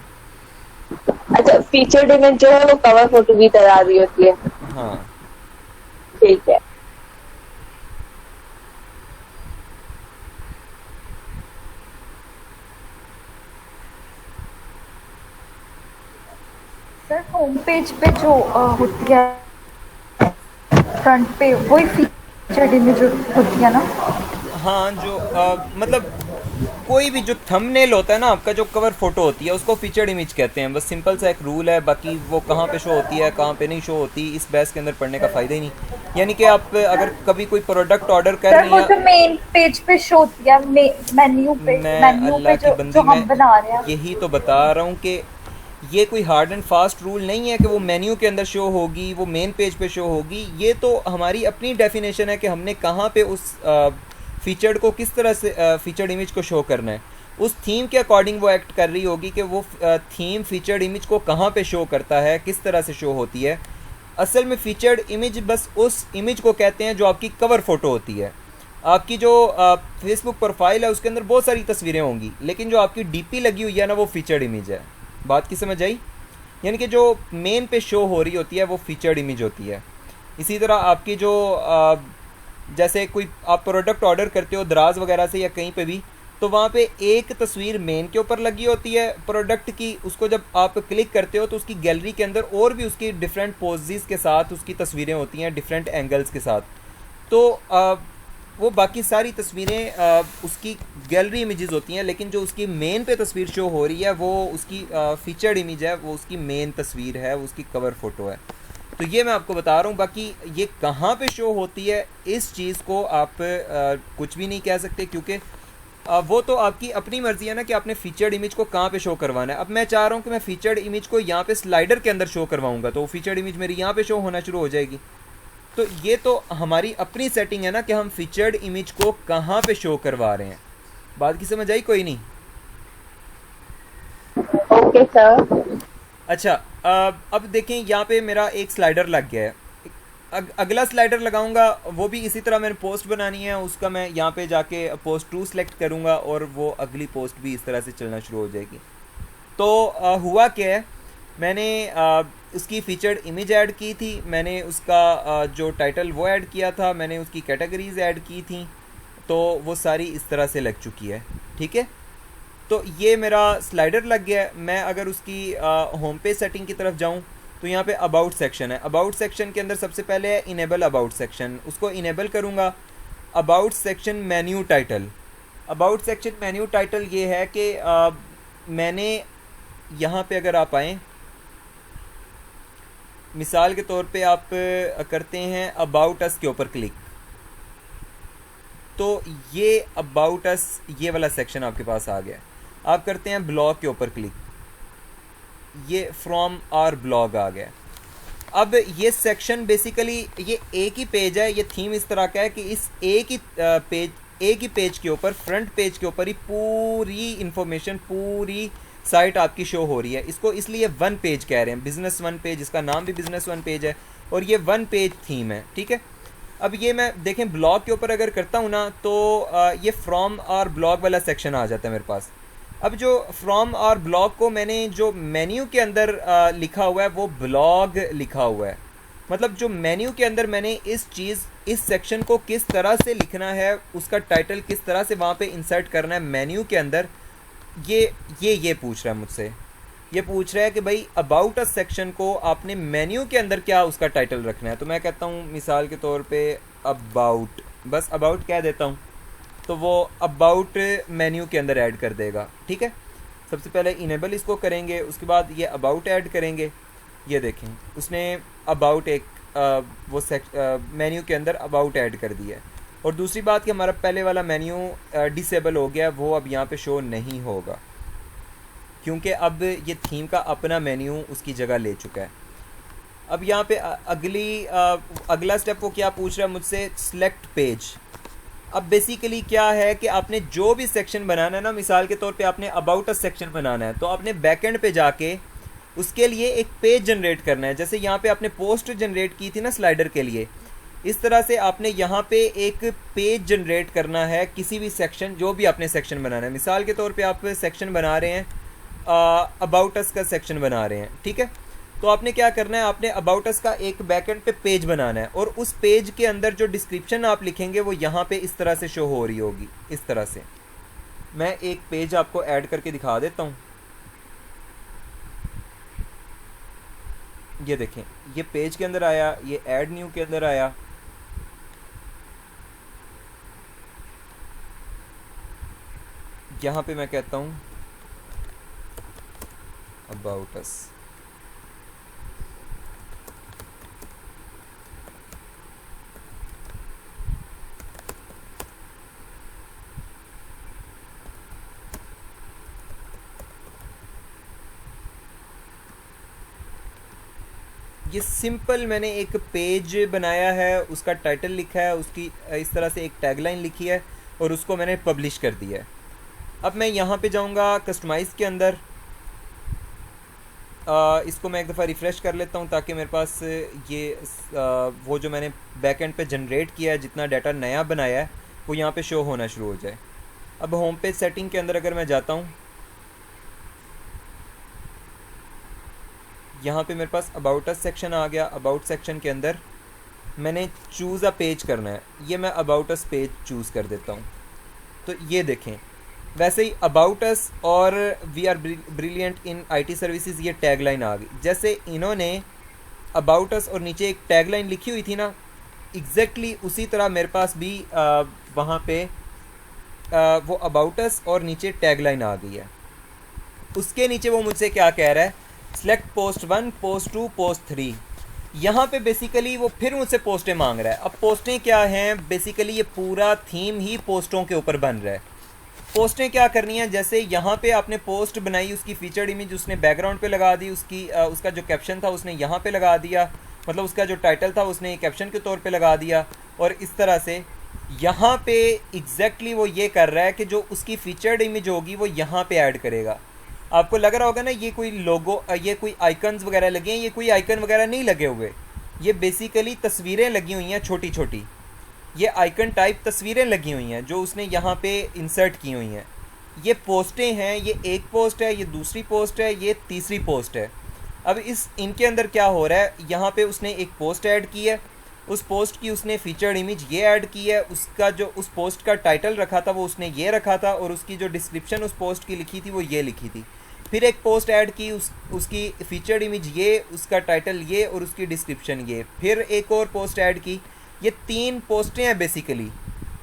अच्छा, फीचर्ड इमेज जो है वो कवर फोटो भी करा रही होती है। हाँ, ठीक है। सर होम पेज पे जो होती है फ्रंट पे, वही फीचर्ड इमेज होती है ना? हाँ, जो मतलब कोई भी जो थंबनेल होता है ना आपका, जो कवर फोटो होती है उसको फीचर्ड इमेज कहते हैं। बस सिंपल सा एक रूल है, बाकी वो कहाँ पे शो होती है कहाँ पे नहीं शो होती, इस बहस के अंदर पढ़ने का फ़ायदा ही नहीं। यानी कि आप अगर कभी कोई प्रोडक्ट ऑर्डर कर सर रही वो हैं, जो मेन पेज पे शो होती है, मेन्यू पे, मैं मेन्यू अल्लाह पे की जो बंदी जो हम मैं बना रहे हैं। यही तो बता रहा हूँ कि ये कोई हार्ड एंड फास्ट रूल नहीं है कि वो मेन्यू के अंदर शो होगी, वो मेन पेज पे शो होगी। ये तो हमारी अपनी डेफिनेशन है कि हमने कहाँ पे उस फीचर्ड को किस तरह से फीचर्ड इमेज को शो करना है। उस थीम के अकॉर्डिंग वो एक्ट कर रही होगी कि वो थीम फीचर्ड इमेज को कहाँ पे शो करता है, किस तरह से शो होती है। असल में फीचर्ड इमेज बस उस इमेज को कहते हैं जो आपकी कवर फोटो होती है। आपकी जो फेसबुक प्रोफाइल है उसके अंदर बहुत सारी तस्वीरें होंगी, लेकिन जो आपकी डीपी लगी हुई है ना, वो फीचर्ड इमेज है। बात की समझ आई? यानी कि जो मेन पे शो हो रही होती है वो फीचर्ड इमेज होती है। इसी तरह आपकी जो जैसे कोई आप प्रोडक्ट ऑर्डर करते हो दराज वगैरह से या कहीं पे भी, तो वहाँ पे एक तस्वीर मेन के ऊपर लगी होती है प्रोडक्ट की। उसको जब आप क्लिक करते हो तो उसकी गैलरी के अंदर और भी उसकी डिफरेंट पोजेस के साथ उसकी तस्वीरें होती हैं, डिफरेंट एंगल्स के साथ। तो वो बाकी सारी तस्वीरें उसकी गैलरी इमेजेस होती हैं, लेकिन जो उसकी मेन पे तस्वीर शो हो रही है वो उसकी फीचर्ड इमेज है, वो उसकी मेन तस्वीर है, वो उसकी कवर फ़ोटो है। तो ये मैं आपको बता रहा हूँ। बाकी ये कहाँ पे शो होती है इस चीज़ को आप कुछ भी नहीं कह सकते, क्योंकि वो तो आपकी अपनी मर्ज़ी है ना कि आपने फीचर्ड इमेज को कहाँ पे शो करवाना है। अब मैं चाह रहा हूँ कि मैं फीचर्ड इमेज को यहाँ पे स्लाइडर के अंदर शो करवाऊँगा, तो फीचर्ड इमेज मेरी यहाँ पे शो होना शुरू हो जाएगी। तो ये तो हमारी अपनी सेटिंग है ना कि हम फीचर्ड इमेज को कहाँ पे शो करवा रहे हैं। बात की समझ आई? कोई नहीं? Okay sir. अच्छा, अब देखें यहाँ पे मेरा एक स्लाइडर लग गया है। अगला स्लाइडर लगाऊंगा, वो भी इसी तरह मैंने पोस्ट बनानी है, उसका मैं यहाँ पे जाके पोस्ट 2 सेलेक्ट करूँगा और वो अगली पोस्ट भी इस तरह से चलना शुरू हो जाएगी। तो हुआ क्या है, मैंने उसकी फीचर्ड इमेज ऐड की थी, मैंने उसका जो टाइटल वो ऐड किया था, मैंने उसकी कैटेगरीज ऐड की थी, तो वो सारी इस तरह से लग चुकी है। ठीक है, तो ये मेरा स्लाइडर लग गया है। मैं अगर उसकी होम पेज सेटिंग की तरफ जाऊं तो यहाँ पे अबाउट सेक्शन है। अबाउट सेक्शन के अंदर सबसे पहले है इनेबल अबाउट सेक्शन, उसको इनेबल करूँगा। About section menu title, about section menu title ये है कि मैंने यहाँ पे अगर आप आएँ, मिसाल के तौर पे आप करते हैं अबाउट अस के ऊपर क्लिक, तो ये अबाउट अस ये वाला सेक्शन आपके पास आ गया। आप करते हैं ब्लॉग के ऊपर क्लिक, ये फ्रॉम आवर ब्लॉग आ गया। अब ये सेक्शन बेसिकली ये एक ही पेज है, ये थीम इस तरह का है कि इस एक ही पेज के ऊपर, फ्रंट पेज के ऊपर ही पूरी इंफॉर्मेशन, पूरी साइट आपकी शो हो रही है। इसको इसलिए वन पेज कह रहे हैं, बिजनेस वन पेज, इसका नाम भी बिजनेस वन पेज है और ये वन पेज थीम है। ठीक है, अब ये मैं देखें ब्लॉग के ऊपर अगर करता हूँ ना, तो ये फ्रॉम आवर ब्लॉग वाला सेक्शन आ जाता है मेरे पास। अब जो फ्रॉम आवर ब्लॉग को मैंने जो मेन्यू के अंदर लिखा हुआ है वो ब्लॉग लिखा हुआ है, मतलब जो मेन्यू के अंदर मैंने इस सेक्शन को किस तरह से लिखना है, उसका टाइटल किस तरह से वहाँ पे इंसर्ट करना है मेन्यू के अंदर, ये पूछ रहा है मुझसे। ये पूछ रहा है कि भाई अबाउट अ सेक्शन को आपने मेन्यू के अंदर क्या उसका टाइटल रखना है। तो मैं कहता हूँ मिसाल के तौर पे अबाउट, बस अबाउट कह देता हूँ, तो वो अबाउट मेन्यू के अंदर ऐड कर देगा। ठीक है, सबसे पहले इनेबल इसको करेंगे, उसके बाद ये अबाउट ऐड करेंगे। ये देखें उसने अबाउट एक वो मेन्यू के अंदर अबाउट ऐड कर दिया है। और दूसरी बात कि हमारा पहले वाला मेन्यू डिसेबल हो गया, वो अब यहाँ पे शो नहीं होगा क्योंकि अब ये थीम का अपना मेन्यू उसकी जगह ले चुका है। अब यहाँ पे अगला स्टेप वो क्या पूछ रहा है मुझसे, सिलेक्ट पेज। अब बेसिकली क्या है कि आपने जो भी सेक्शन बनाना है ना, मिसाल के तौर पे आपने अबाउट अ सेक्शन बनाना है, तो आपने बैकएंड पे जाके उसके लिए एक पेज जनरेट करना है। जैसे यहाँ पे आपने पोस्ट जनरेट की थी ना स्लाइडर के लिए, इस तरह से आपने यहाँ पे एक पेज जनरेट करना है किसी भी सेक्शन, जो भी आपने सेक्शन बनाना है। मिसाल के तौर पे आप सेक्शन बना रहे हैं, अबाउट अस का सेक्शन बना रहे हैं, ठीक है। तो आपने क्या करना है, आपने अबाउट अस का एक बैकएंड पे पेज बनाना है और उस पेज के अंदर जो डिस्क्रिप्शन आप लिखेंगे वो यहाँ पे इस तरह से शो हो रही होगी, इस तरह से। मैं एक पेज आपको ऐड करके दिखा देता हूँ। ये देखें, ये पेज के अंदर आया, ये ऐड न्यू के अंदर आया। यहाँ पे मैं कहता हूँ अबाउट अस। ये सिंपल मैंने एक पेज बनाया है, उसका टाइटल लिखा है, उसकी इस तरह से एक टैगलाइन लिखी है और उसको मैंने पब्लिश कर दिया है। अब मैं यहाँ पे जाऊँगा कस्टमाइज़ के अंदर, इसको मैं एक दफ़ा रिफ़्रेश कर लेता हूँ ताकि मेरे पास ये वो जो मैंने बैकएंड पे जनरेट किया है, जितना डाटा नया बनाया है, वो यहाँ पे शो होना शुरू हो जाए। अब होम पेज सेटिंग के अंदर अगर मैं जाता हूँ, यहाँ पे मेरे पास अबाउट अस सेक्शन आ गया। अबाउट सेक्शन के अंदर मैंने चूज़ अ पेज करना है, ये मैं अबाउट अस पेज चूज़ कर देता हूँ। तो ये देखें, वैसे ही अबाउट अस और we are brilliant in IT services, ये टैगलाइन आ गई। जैसे इन्होंने अबाउट अस और नीचे एक टैगलाइन लिखी हुई थी ना, एग्जैक्टली उसी तरह मेरे पास भी वहाँ पे वो अबाउट अस और नीचे टैगलाइन आ गई है। उसके नीचे वो मुझसे क्या कह रहा है, सिलेक्ट पोस्ट 1, पोस्ट 2, पोस्ट 3। यहाँ पे बेसिकली वो फिर मुझसे पोस्टें मांग रहा है। अब पोस्टें क्या हैं, बेसिकली ये पूरा थीम ही पोस्टों के ऊपर बन रहा है। पोस्टें क्या करनी है, जैसे यहाँ पे आपने पोस्ट बनाई, उसकी फीचर्ड इमेज उसने बैकग्राउंड पे लगा दी, उसका जो कैप्शन था उसने यहाँ पे लगा दिया, मतलब उसका जो टाइटल था उसने कैप्शन के तौर पे लगा दिया। और इस तरह से यहाँ पे एग्जैक्टली वो ये कर रहा है कि जो उसकी फीचर्ड इमेज होगी वो यहाँ पे ऐड करेगा। आपको लग रहा होगा ना ये कोई लोगो, ये कोई आइकन्स वगैरह लगे हैं, ये कोई आइकन वगैरह नहीं लगे हुए, ये बेसिकली तस्वीरें लगी हुई हैं छोटी छोटी। ये आइकन टाइप तस्वीरें लगी हुई हैं जो उसने यहाँ पे इंसर्ट की हुई हैं। ये पोस्टें हैं, ये एक पोस्ट है, ये दूसरी पोस्ट है, ये तीसरी पोस्ट है। अब इनके अंदर क्या हो रहा है, यहाँ पे उसने एक पोस्ट ऐड की है, उस पोस्ट की उसने फीचर्ड इमेज ये ऐड की है, उसका जो उस पोस्ट का टाइटल रखा था वो उसने ये रखा था, और उसकी जो डिस्क्रिप्शन उस पोस्ट की लिखी थी वो ये लिखी थी। फिर एक पोस्ट ऐड की, उसकी फीचर्ड इमेज ये, उसका टाइटल ये और उसकी डिस्क्रिप्शन ये। फिर एक और पोस्ट ऐड की। ये 3 पोस्टें हैं बेसिकली,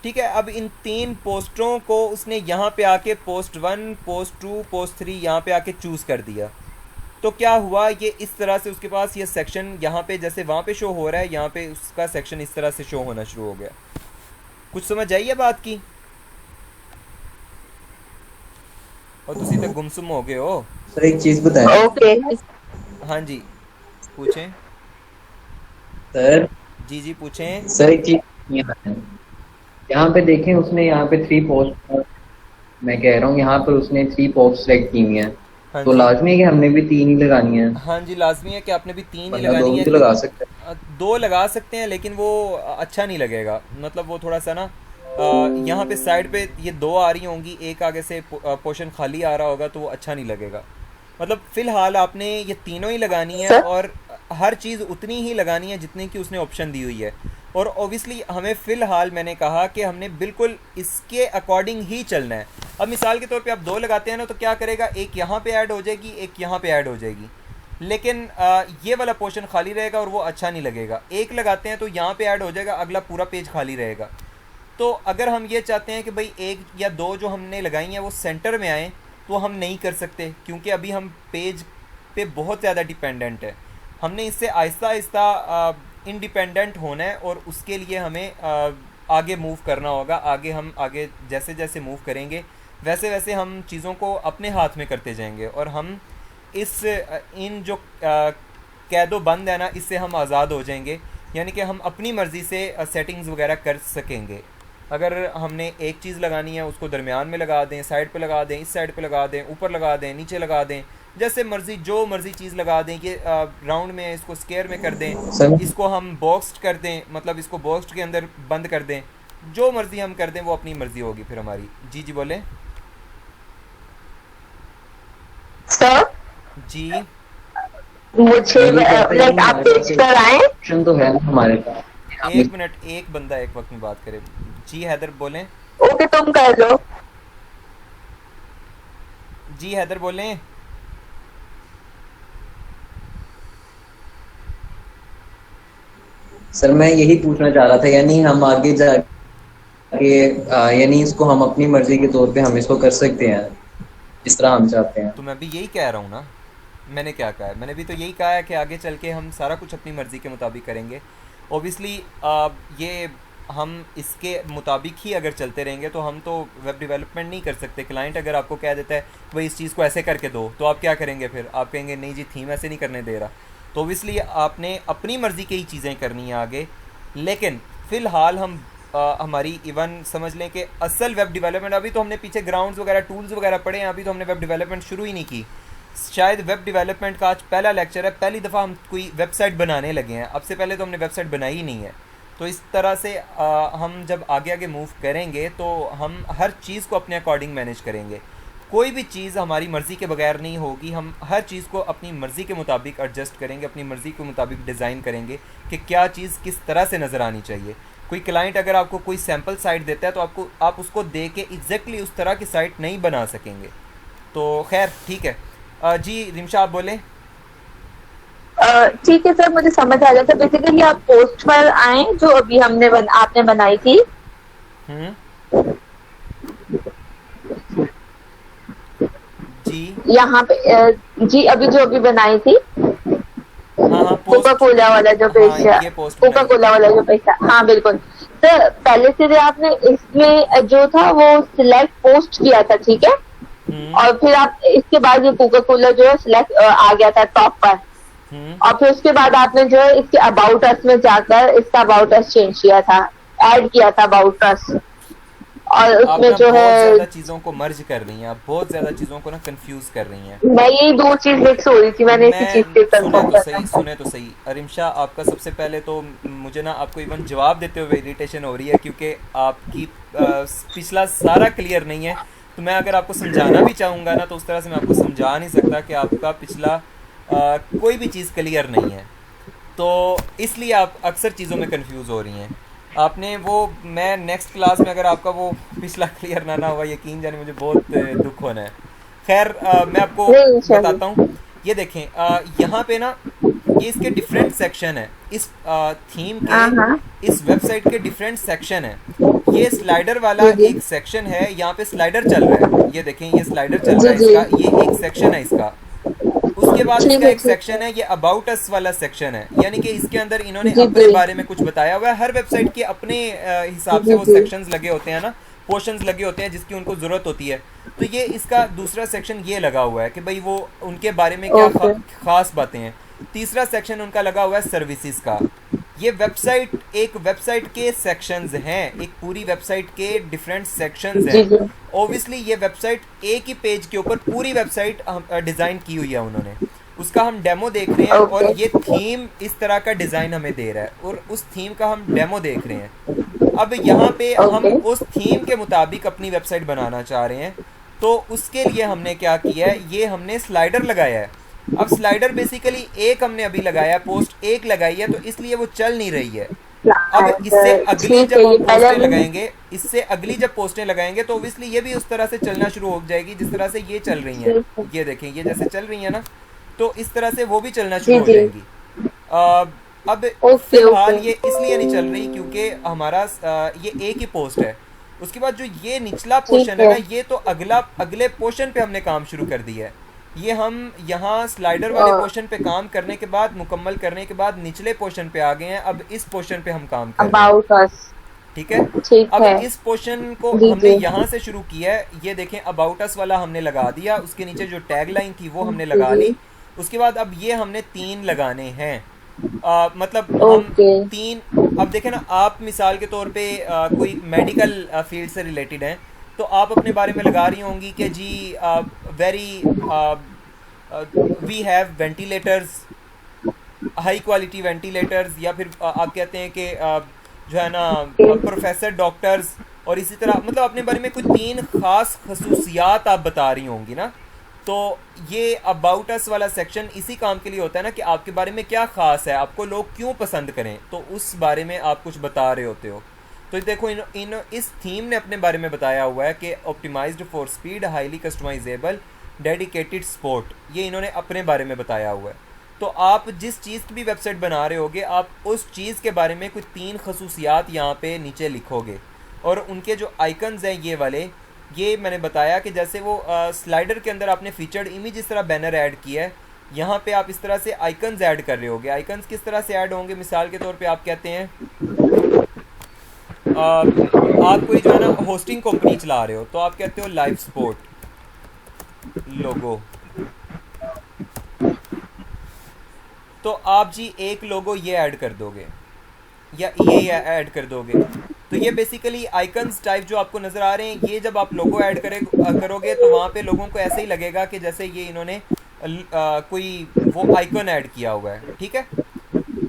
ठीक है। अब इन 3 पोस्टों को उसने यहाँ पे आके पोस्ट 1, पोस्ट 2, पोस्ट 3 यहाँ पे आके चूज़ कर दिया। तो क्या हुआ, ये इस तरह से उसके पास ये सेक्शन यहाँ पे जैसे वहाँ पे शो हो रहा है, यहाँ पे उसका सेक्शन इस तरह से शो होना शुरू हो गया। कुछ समझ आई है बात की? और तुसी तक गुमसुम हो गए हो। सर एक चीज बताएं। ओके हाँ जी पूछें। सर जी जी पूछें। सर एक चीज यहाँ पे देखें, उसने यहाँ पे 3 पोस्ट, मैं कह रहा हूँ यहाँ पर उसने 3 पोस्ट सेलेक्ट की हुई हैं। हाँ तो जी। लाजमी है कि हमने भी 3 ही लगानी है। हाँ जी लाजमी है कि आपने भी 3 ही वरना लगानी 2 है। भी तो लगा सकते हैं। 2 लगा सकते हैं लेकिन वो अच्छा नहीं लगेगा, मतलब वो थोड़ा सा ना यहाँ पे साइड पे ये 2 आ रही होंगी, एक आगे से पोर्शन खाली आ रहा होगा तो वो अच्छा नहीं लगेगा। मतलब फ़िलहाल आपने ये तीनों ही लगानी है। सर? और हर चीज़ उतनी ही लगानी है जितनी कि उसने ऑप्शन दी हुई है। और ओबियसली हमें फ़िलहाल मैंने कहा कि हमने बिल्कुल इसके अकॉर्डिंग ही चलना है। अब मिसाल के तौर पे आप 2 लगाते हैं ना, तो क्या करेगा, एक यहाँ पे ऐड हो जाएगी, एक यहाँ पे ऐड हो जाएगी, लेकिन ये वाला पोर्शन खाली रहेगा और वो अच्छा नहीं लगेगा। एक लगाते हैं तो यहाँ पे ऐड हो जाएगा, अगला पूरा पेज खाली रहेगा। तो अगर हम ये चाहते हैं कि भाई 1 या 2 जो हमने लगाई हैं वो सेंटर में आएँ, तो हम नहीं कर सकते, क्योंकि अभी हम पेज पे बहुत ज़्यादा डिपेंडेंट है। हमने इससे आहिस्ता आहिस्ता इंडिपेंडेंट होना है और उसके लिए हमें आगे मूव करना होगा। हम आगे जैसे जैसे मूव करेंगे वैसे वैसे हम चीज़ों को अपने हाथ में करते जाएंगे, और हम इन जो कैदो बंद है ना, इससे हम आज़ाद हो जाएंगे। यानी कि हम अपनी मर्ज़ी से सेटिंग्स वगैरह कर सकेंगे। अगर हमने एक चीज़ लगानी है उसको दरमियान में लगा दें, साइड पे लगा दें, इस साइड पे लगा दें, ऊपर लगा दें, नीचे लगा दें, जैसे मर्ज़ी जो मर्ज़ी चीज़ लगा दें। ये राउंड में इसको स्क्वायर में कर दें, इसको हम बॉक्स कर दें, मतलब इसको बॉक्स के अंदर बंद कर दें, जो मर्ज़ी हम कर दें वो अपनी मर्ज़ी होगी फिर हमारी। जी जी बोलें। सर जी मुझे लाइक आप पेज पर आए। ऑप्शन तो है हमारे पास। एक मिनट, एक बंदा एक वक्त में बात करे। जी हैदर बोलें। ओके तुम कर लो। जी हैदर बोलें। सर मैं यही पूछना चाह रहा था, यानी हम आगे जाके यानी इसको हम अपनी मर्जी के तौर पे हम इसको कर सकते हैं जिस तरह हम चाहते हैं। तो मैं भी यही कह रहा हूँ ना, मैंने क्या कहा है, मैंने भी तो यही कहा है कि आगे चल के हम सारा कुछ अपनी मर्ज़ी के मुताबिक करेंगे। ओबियसली ये हम इसके मुताबिक ही अगर चलते रहेंगे तो हम तो वेब डेवलपमेंट नहीं कर सकते। क्लाइंट अगर आपको कह देता है कि भाई इस चीज़ को ऐसे करके दो, तो आप क्या करेंगे फिर? आप कहेंगे नहीं जी थीम ऐसे नहीं करने दे रहा। तो ओबियसली आपने अपनी मर्ज़ी की ही चीज़ें करनी है आगे। लेकिन फ़िलहाल हम हमारी इवन समझ लें कि असल वेब डेवलपमेंट, अभी तो हमने पीछे ग्राउंड्स वगैरह टूल्स वगैरह पढ़े हैं, अभी तो हमने वेब डेवलपमेंट शुरू ही नहीं की। शायद वेब डेवलपमेंट का आज पहला लेक्चर है, पहली दफ़ा हम कोई वेबसाइट बनाने लगे हैं। अब से पहले तो हमने वेबसाइट बनाई ही नहीं है। तो इस तरह से हम जब आगे आगे मूव करेंगे तो हम हर चीज़ को अपने अकॉर्डिंग मैनेज करेंगे। कोई भी चीज़ हमारी मर्ज़ी के बगैर नहीं होगी। हम हर चीज़ को अपनी मर्ज़ी के मुताबिक एडजस्ट करेंगे, अपनी मर्ज़ी के मुताबिक डिज़ाइन करेंगे कि क्या चीज़ किस तरह से नज़र आनी चाहिए। कोई क्लाइंट अगर आपको कोई सैम्पल साइट देता है तो आप उसको दे के एग्जैक्टली उस तरह की साइट नहीं बना सकेंगे। तो खैर ठीक है। जी रिमशा आप बोलें। ठीक है सर, मुझे समझ आ जाता। बेसिकली आप पोस्ट पर आए जो अभी आपने बनाई थी। जी यहाँ पे जी अभी जो अभी बनाई थी हाँ कोका कोला वाला जो पेज था, कोका कोला वाला जो पेज था। हाँ बिल्कुल सर, पहले से आपने इसमें जो था वो सिलेक्ट पोस्ट किया था, ठीक है। और फिर आप इसके बाद ये कोका कोला जो है सिलेक्ट आ गया था टॉप पर। और फिर उसके बाद आपने जो है इसके अबाउट अस में जाकर इसका अबाउट अस चेंज किया था, ऐड किया था अबाउट अस। और उसमें जो है बहुत ज्यादा चीजों को मर्ज कर रही हैं, आप बहुत ज्यादा चीजों को ना कंफ्यूज कर रही हैं। मैं यही 2 चीज मिक्स हो रही थी, मैंने इसी चीज पे सुने तो सही। अरिमशा आपका सबसे पहले तो मुझे ना आपको इवन जवाब देते हुए इरिटेशन हो रही है, क्योंकि आपकी पिछला सारा क्लियर नहीं है। तो मैं अगर आपको समझाना भी चाहूँगा ना तो उस तरह से मैं आपको समझा नहीं सकता कि आपका पिछला कोई भी चीज़ क्लियर नहीं है। तो इसलिए आप अक्सर चीज़ों में कंफ्यूज हो रही हैं। आपने वो मैं नेक्स्ट क्लास में अगर आपका वो पिछला क्लियर ना हुआ, यकीन जाने मुझे बहुत दुख होना है। खैर मैं आपको बताता हूँ। ये देखें यहाँ पे ना ये इसके डिफरेंट सेक्शन है। इस थीम के इस वेबसाइट के डिफरेंट सेक्शन है। ये स्लाइडर वाला एक सेक्शन है, यहाँ पे स्लाइडर चल रहा है। ये देखें ये स्लाइडर चल रहा है इसका, ये एक सेक्शन है इसका। उसके बाद इसका एक सेक्शन है ये अबाउट अस वाला सेक्शन है, यानी कि इसके अंदर इन्होंने अपने बारे में कुछ बताया हुआ है। हर वेबसाइट के अपने हिसाब से वो सेक्शंस लगे होते हैं ना, पोर्शंस लगे होते हैं जिसकी उनको ज़रूरत होती है। तो ये इसका दूसरा सेक्शन ये लगा हुआ है कि भाई वो उनके बारे में क्या खास बातें हैं। तीसरा सेक्शन उनका लगा हुआ है सर्विसेज का। ये एक वेबसाइट के सेक्शंस हैं, एक पूरी वेबसाइट के डिफरेंट सेक्शंस हैं। ऑब्वियसली ये वेबसाइट एक ही पेज के ऊपर पूरी वेबसाइट डिज़ाइन की हुई है उन्होंने, उसका हम डेमो देख रहे हैं। और ये थीम इस तरह का डिज़ाइन हमें दे रहा है और उस थीम का हम डेमो देख रहे हैं। अब यहाँ पे हम उस थीम के मुताबिक अपनी वेबसाइट बनाना चाह रहे हैं। तो उसके लिए हमने क्या किया है, ये हमने स्लाइडर लगाया है। अब स्लाइडर बेसिकली एक हमने अभी लगाया, पोस्ट एक लगाई है, तो इसलिए वो चल नहीं रही है। अब इससे अगली जब हम पोस्टें लगाएंगे, इससे अगली जब पोस्टें लगाएंगे तो ऑब्वियसली ये भी उस तरह से चलना शुरू हो जाएगी जिस तरह से ये चल रही हैं। ये देखें, ये जैसे चल रही है ना, तो इस तरह से वो भी चलना शुरू हो जाएंगी। अब फिलहाल ये इसलिए नहीं चल रही क्योंकि हमारा ये एक ही पोस्ट है। उसके बाद जो ये निचला पोर्शन है ना, ये तो अगले पोर्शन पे हमने काम शुरू कर दिया है। ये हम यहाँ स्लाइडर वाले पोर्शन पे काम करने के बाद, मुकम्मल करने के बाद निचले पोर्शन पे आ गए हैं। अब इस पोर्शन पे हम काम कर रहे हैं, ठीक है। अब इस पोर्शन को हमने यहाँ से शुरू किया है। ये देखें, अबाउट अस वाला हमने लगा दिया, उसके नीचे जो टैग लाइन थी वो हमने लगा ली। उसके बाद अब ये हमने 3 लगाने हैं। मतलब हम 3, अब देखें ना, आप मिसाल के तौर पे कोई मेडिकल फील्ड से रिलेटेड हैं, तो आप अपने बारे में लगा रही होंगी कि जी we have ventilators, high quality ventilators, या फिर आप कहते हैं कि जो है ना प्रोफेसर डॉक्टर्स, और इसी तरह मतलब अपने बारे में कुछ 3 खास खसूसियात आप बता रही होंगी ना। तो ये अबाउट अस वाला सेक्शन इसी काम के लिए होता है ना, कि आपके बारे में क्या ख़ास है, आपको लोग क्यों पसंद करें, तो उस बारे में आप कुछ बता रहे होते हो। तो देखो, इस थीम ने अपने बारे में बताया हुआ है कि optimised for speed, highly customisable, dedicated support, ये इन्होंने अपने बारे में बताया हुआ है। तो आप जिस चीज़ की भी वेबसाइट बना रहे होगे, आप उस चीज़ के बारे में कुछ 3 खसूसियात यहाँ पे नीचे लिखोगे। और उनके जो आइकन्स हैं ये वाले, ये मैंने बताया कि जैसे वो स्लाइडर के अंदर आपने फीचर्ड इमेज इस तरह बैनर ऐड किया है, यहाँ पे आप इस तरह से आइकन्स ऐड कर रहे होगे। आइकन्स किस तरह से ऐड होंगे? मिसाल के तौर पे आप कहते हैं आप कोई जो है ना होस्टिंग कंपनी चला रहे हो, तो आप कहते हो लाइव स्पोर्ट लोगो, तो आप जी एक लोगो ये ऐड कर दोगे या ये ऐड कर दोगे। तो ये बेसिकली आइकन्स टाइप जो आपको नज़र आ रहे हैं, ये जब आप लोगो ऐड करोगे तो वहाँ पे लोगों को ऐसे ही लगेगा कि जैसे ये इन्होंने कोई वो आइकन ऐड किया हुआ है, ठीक है।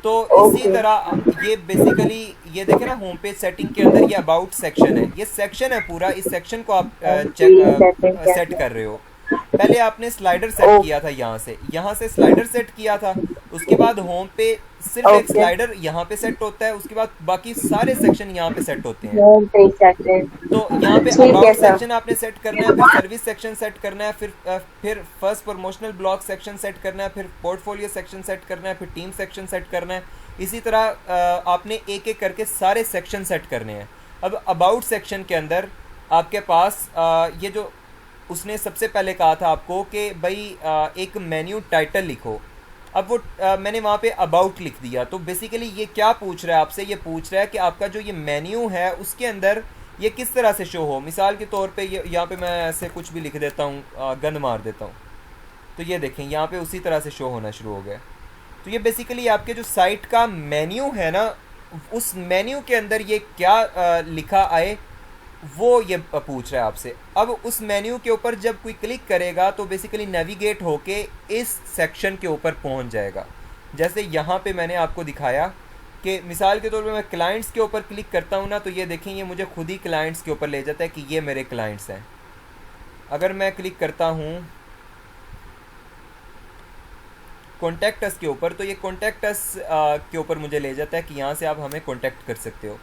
तो इसी तरह ये बेसिकली ये देखें ना, होम पेज सेटिंग के अंदर ये अबाउट सेक्शन है, ये सेक्शन है पूरा। इस सेक्शन को आप सेट कर रहे हो। पहले आपने स्लाइडर सेट किया था, यहाँ से स्लाइडर सेट किया था। उसके बाद होम पे सिर्फ एक स्लाइडर यहाँ पे सेट होता है, उसके बाद बाकी सारे सेक्शन यहाँ पे सेट होते हैं। तो यहाँ पे अबाउट सेक्शन आपने सेट करना है, फिर सर्विस सेक्शन सेट करना है, फिर first promotional blog section set करना है, फिर पोर्टफोलियो सेक्शन सेट करना है, फिर टीम सेक्शन सेट करना है। इसी तरह आपने एक एक करके सारे सेक्शन सेट करने हैं। अब अबाउट सेक्शन के अंदर आपके पास ये जो उसने सबसे पहले कहा था आपको कि भाई एक मेन्यू टाइटल लिखो। अब वो मैंने वहाँ पे अबाउट लिख दिया। तो बेसिकली ये क्या पूछ रहा है आपसे? ये पूछ रहा है कि आपका जो ये मेन्यू है उसके अंदर ये किस तरह से शो हो। मिसाल के तौर पे ये यहाँ पे मैं ऐसे कुछ भी लिख देता हूँ, गंद मार देता हूँ, तो ये देखें यहाँ पे उसी तरह से शो होना शुरू हो गया। तो ये बेसिकली आपके जो साइट का मेन्यू है ना, उस मेन्यू के अंदर ये क्या लिखा आए वो ये पूछ रहा है आपसे। अब उस मेन्यू के ऊपर जब कोई क्लिक करेगा तो बेसिकली नेविगेट होके इस सेक्शन के ऊपर पहुंच जाएगा। जैसे यहाँ पे मैंने आपको दिखाया कि मिसाल के तौर पे मैं क्लाइंट्स के ऊपर क्लिक करता हूँ ना, तो ये देखें ये मुझे खुद ही क्लाइंट्स के ऊपर ले जाता है कि ये मेरे क्लाइंट्स हैं। अगर मैं क्लिक करता हूँ कॉन्टैक्ट अस के ऊपर, तो ये कॉन्टैक्ट अस के ऊपर मुझे ले जाता है कि यहाँ से आप हमें कॉन्टैक्ट कर सकते हो।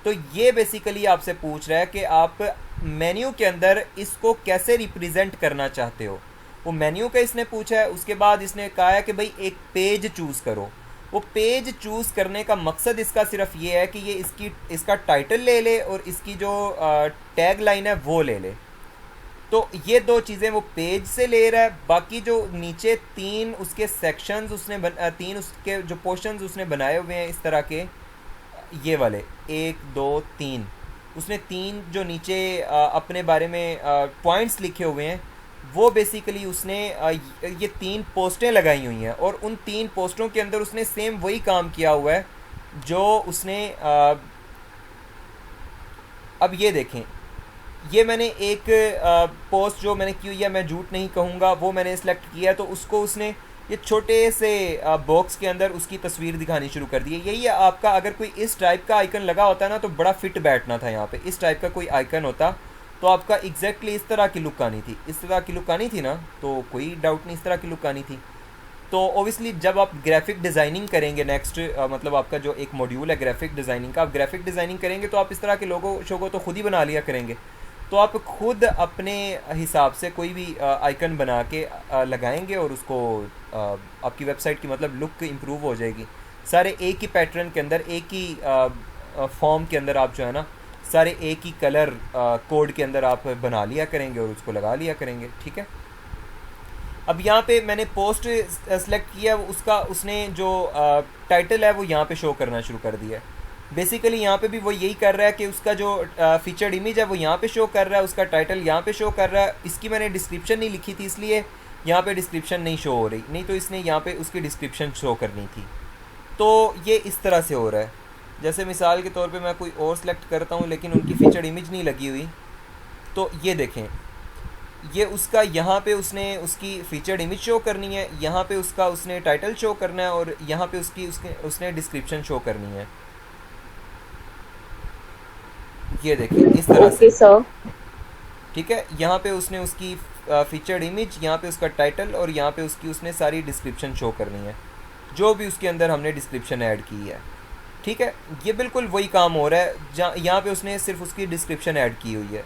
तो ये बेसिकली आपसे पूछ रहा है कि आप मेन्यू के अंदर इसको कैसे रिप्रेजेंट करना चाहते हो। वो मेन्यू का इसने पूछा है। उसके बाद इसने कहा है कि भाई एक पेज चूज़ करो। वो पेज चूज़ करने का मकसद इसका सिर्फ ये है कि ये इसका टाइटल ले ले और इसकी जो टैग लाइन है वो ले ले। तो ये 2 चीज़ें वो पेज से ले रहा है। बाकी जो नीचे 3 उसके सेक्शंस उसने 3 उसके जो पोर्शंस उसने बनाए हुए हैं इस तरह के, ये वाले 1 2 3, उसने 3 जो नीचे अपने बारे में पॉइंट्स लिखे हुए हैं, वो बेसिकली उसने ये 3 पोस्टें लगाई हुई हैं। और उन 3 पोस्टों के अंदर उसने सेम वही काम किया हुआ है जो उसने अब ये देखें, ये मैंने एक पोस्ट जो मैंने की हुई है, मैं झूठ नहीं कहूँगा, वो मैंने सेलेक्ट किया है। तो उसको उसने ये छोटे से बॉक्स के अंदर उसकी तस्वीर दिखानी शुरू कर दी है। यही है आपका, अगर कोई इस टाइप का आइकन लगा होता ना तो बड़ा फिट बैठना था। यहाँ पे इस टाइप का कोई आइकन होता तो आपका एग्जैक्टली इस तरह की लुक आनी थी, इस तरह की लुक आनी थी ना, तो कोई डाउट नहीं, इस तरह की लुक आनी थी। तो ओबियसली जब आप ग्राफिक डिज़ाइनिंग करेंगे नेक्स्ट, मतलब आपका जो एक मॉड्यूल है ग्राफिक डिज़ाइनिंग का, आप ग्राफिक डिज़ाइनिंग करेंगे तो आप इस तरह के लोगो शोगो तो खुद ही बना लिया करेंगे। तो आप खुद अपने हिसाब से कोई भी आइकन बना के लगाएंगे और उसको आपकी वेबसाइट की मतलब लुक इम्प्रूव हो जाएगी। सारे एक ही पैटर्न के अंदर, एक ही फॉर्म के अंदर आप जो है ना सारे एक ही कलर कोड के अंदर आप बना लिया करेंगे और उसको लगा लिया करेंगे, ठीक है। अब यहाँ पे मैंने पोस्ट सेलेक्ट किया, उसका उसने जो टाइटल है वो यहाँ पे शो करना शुरू कर दिया है। बेसिकली यहाँ पे भी वो यही कर रहा है कि उसका जो फीचर्ड इमेज है वो यहाँ पे शो कर रहा है, उसका टाइटल यहाँ पे शो कर रहा है। इसकी मैंने डिस्क्रिप्शन नहीं लिखी थी इसलिए यहाँ पे डिस्क्रिप्शन नहीं शो हो रही, नहीं तो इसने यहाँ पे उसकी डिस्क्रिप्शन शो करनी थी। तो ये इस तरह से हो रहा है। जैसे मिसाल के तौर पे मैं कोई और सिलेक्ट करता हूँ लेकिन उनकी फीचर्ड इमेज नहीं लगी हुई, तो ये देखें, ये उसका यहाँ पे उसने उसकी फीचर्ड इमेज शो करनी है, यहाँ पे उसका उसने टाइटल शो करना है और यहाँ पे उसने डिस्क्रिप्शन शो करनी है। ये देखिए इस तरह से, ठीक है। यहाँ पे उसने उसकी फीचर्ड इमेज, यहाँ पे उसका टाइटल और यहाँ पे उसने सारी डिस्क्रिप्शन शो करनी है, जो भी उसके अंदर हमने डिस्क्रिप्शन ऐड की है, ठीक है। ये बिल्कुल वही काम हो रहा है जहाँ यहाँ पे उसने सिर्फ उसकी डिस्क्रिप्शन ऐड की हुई है,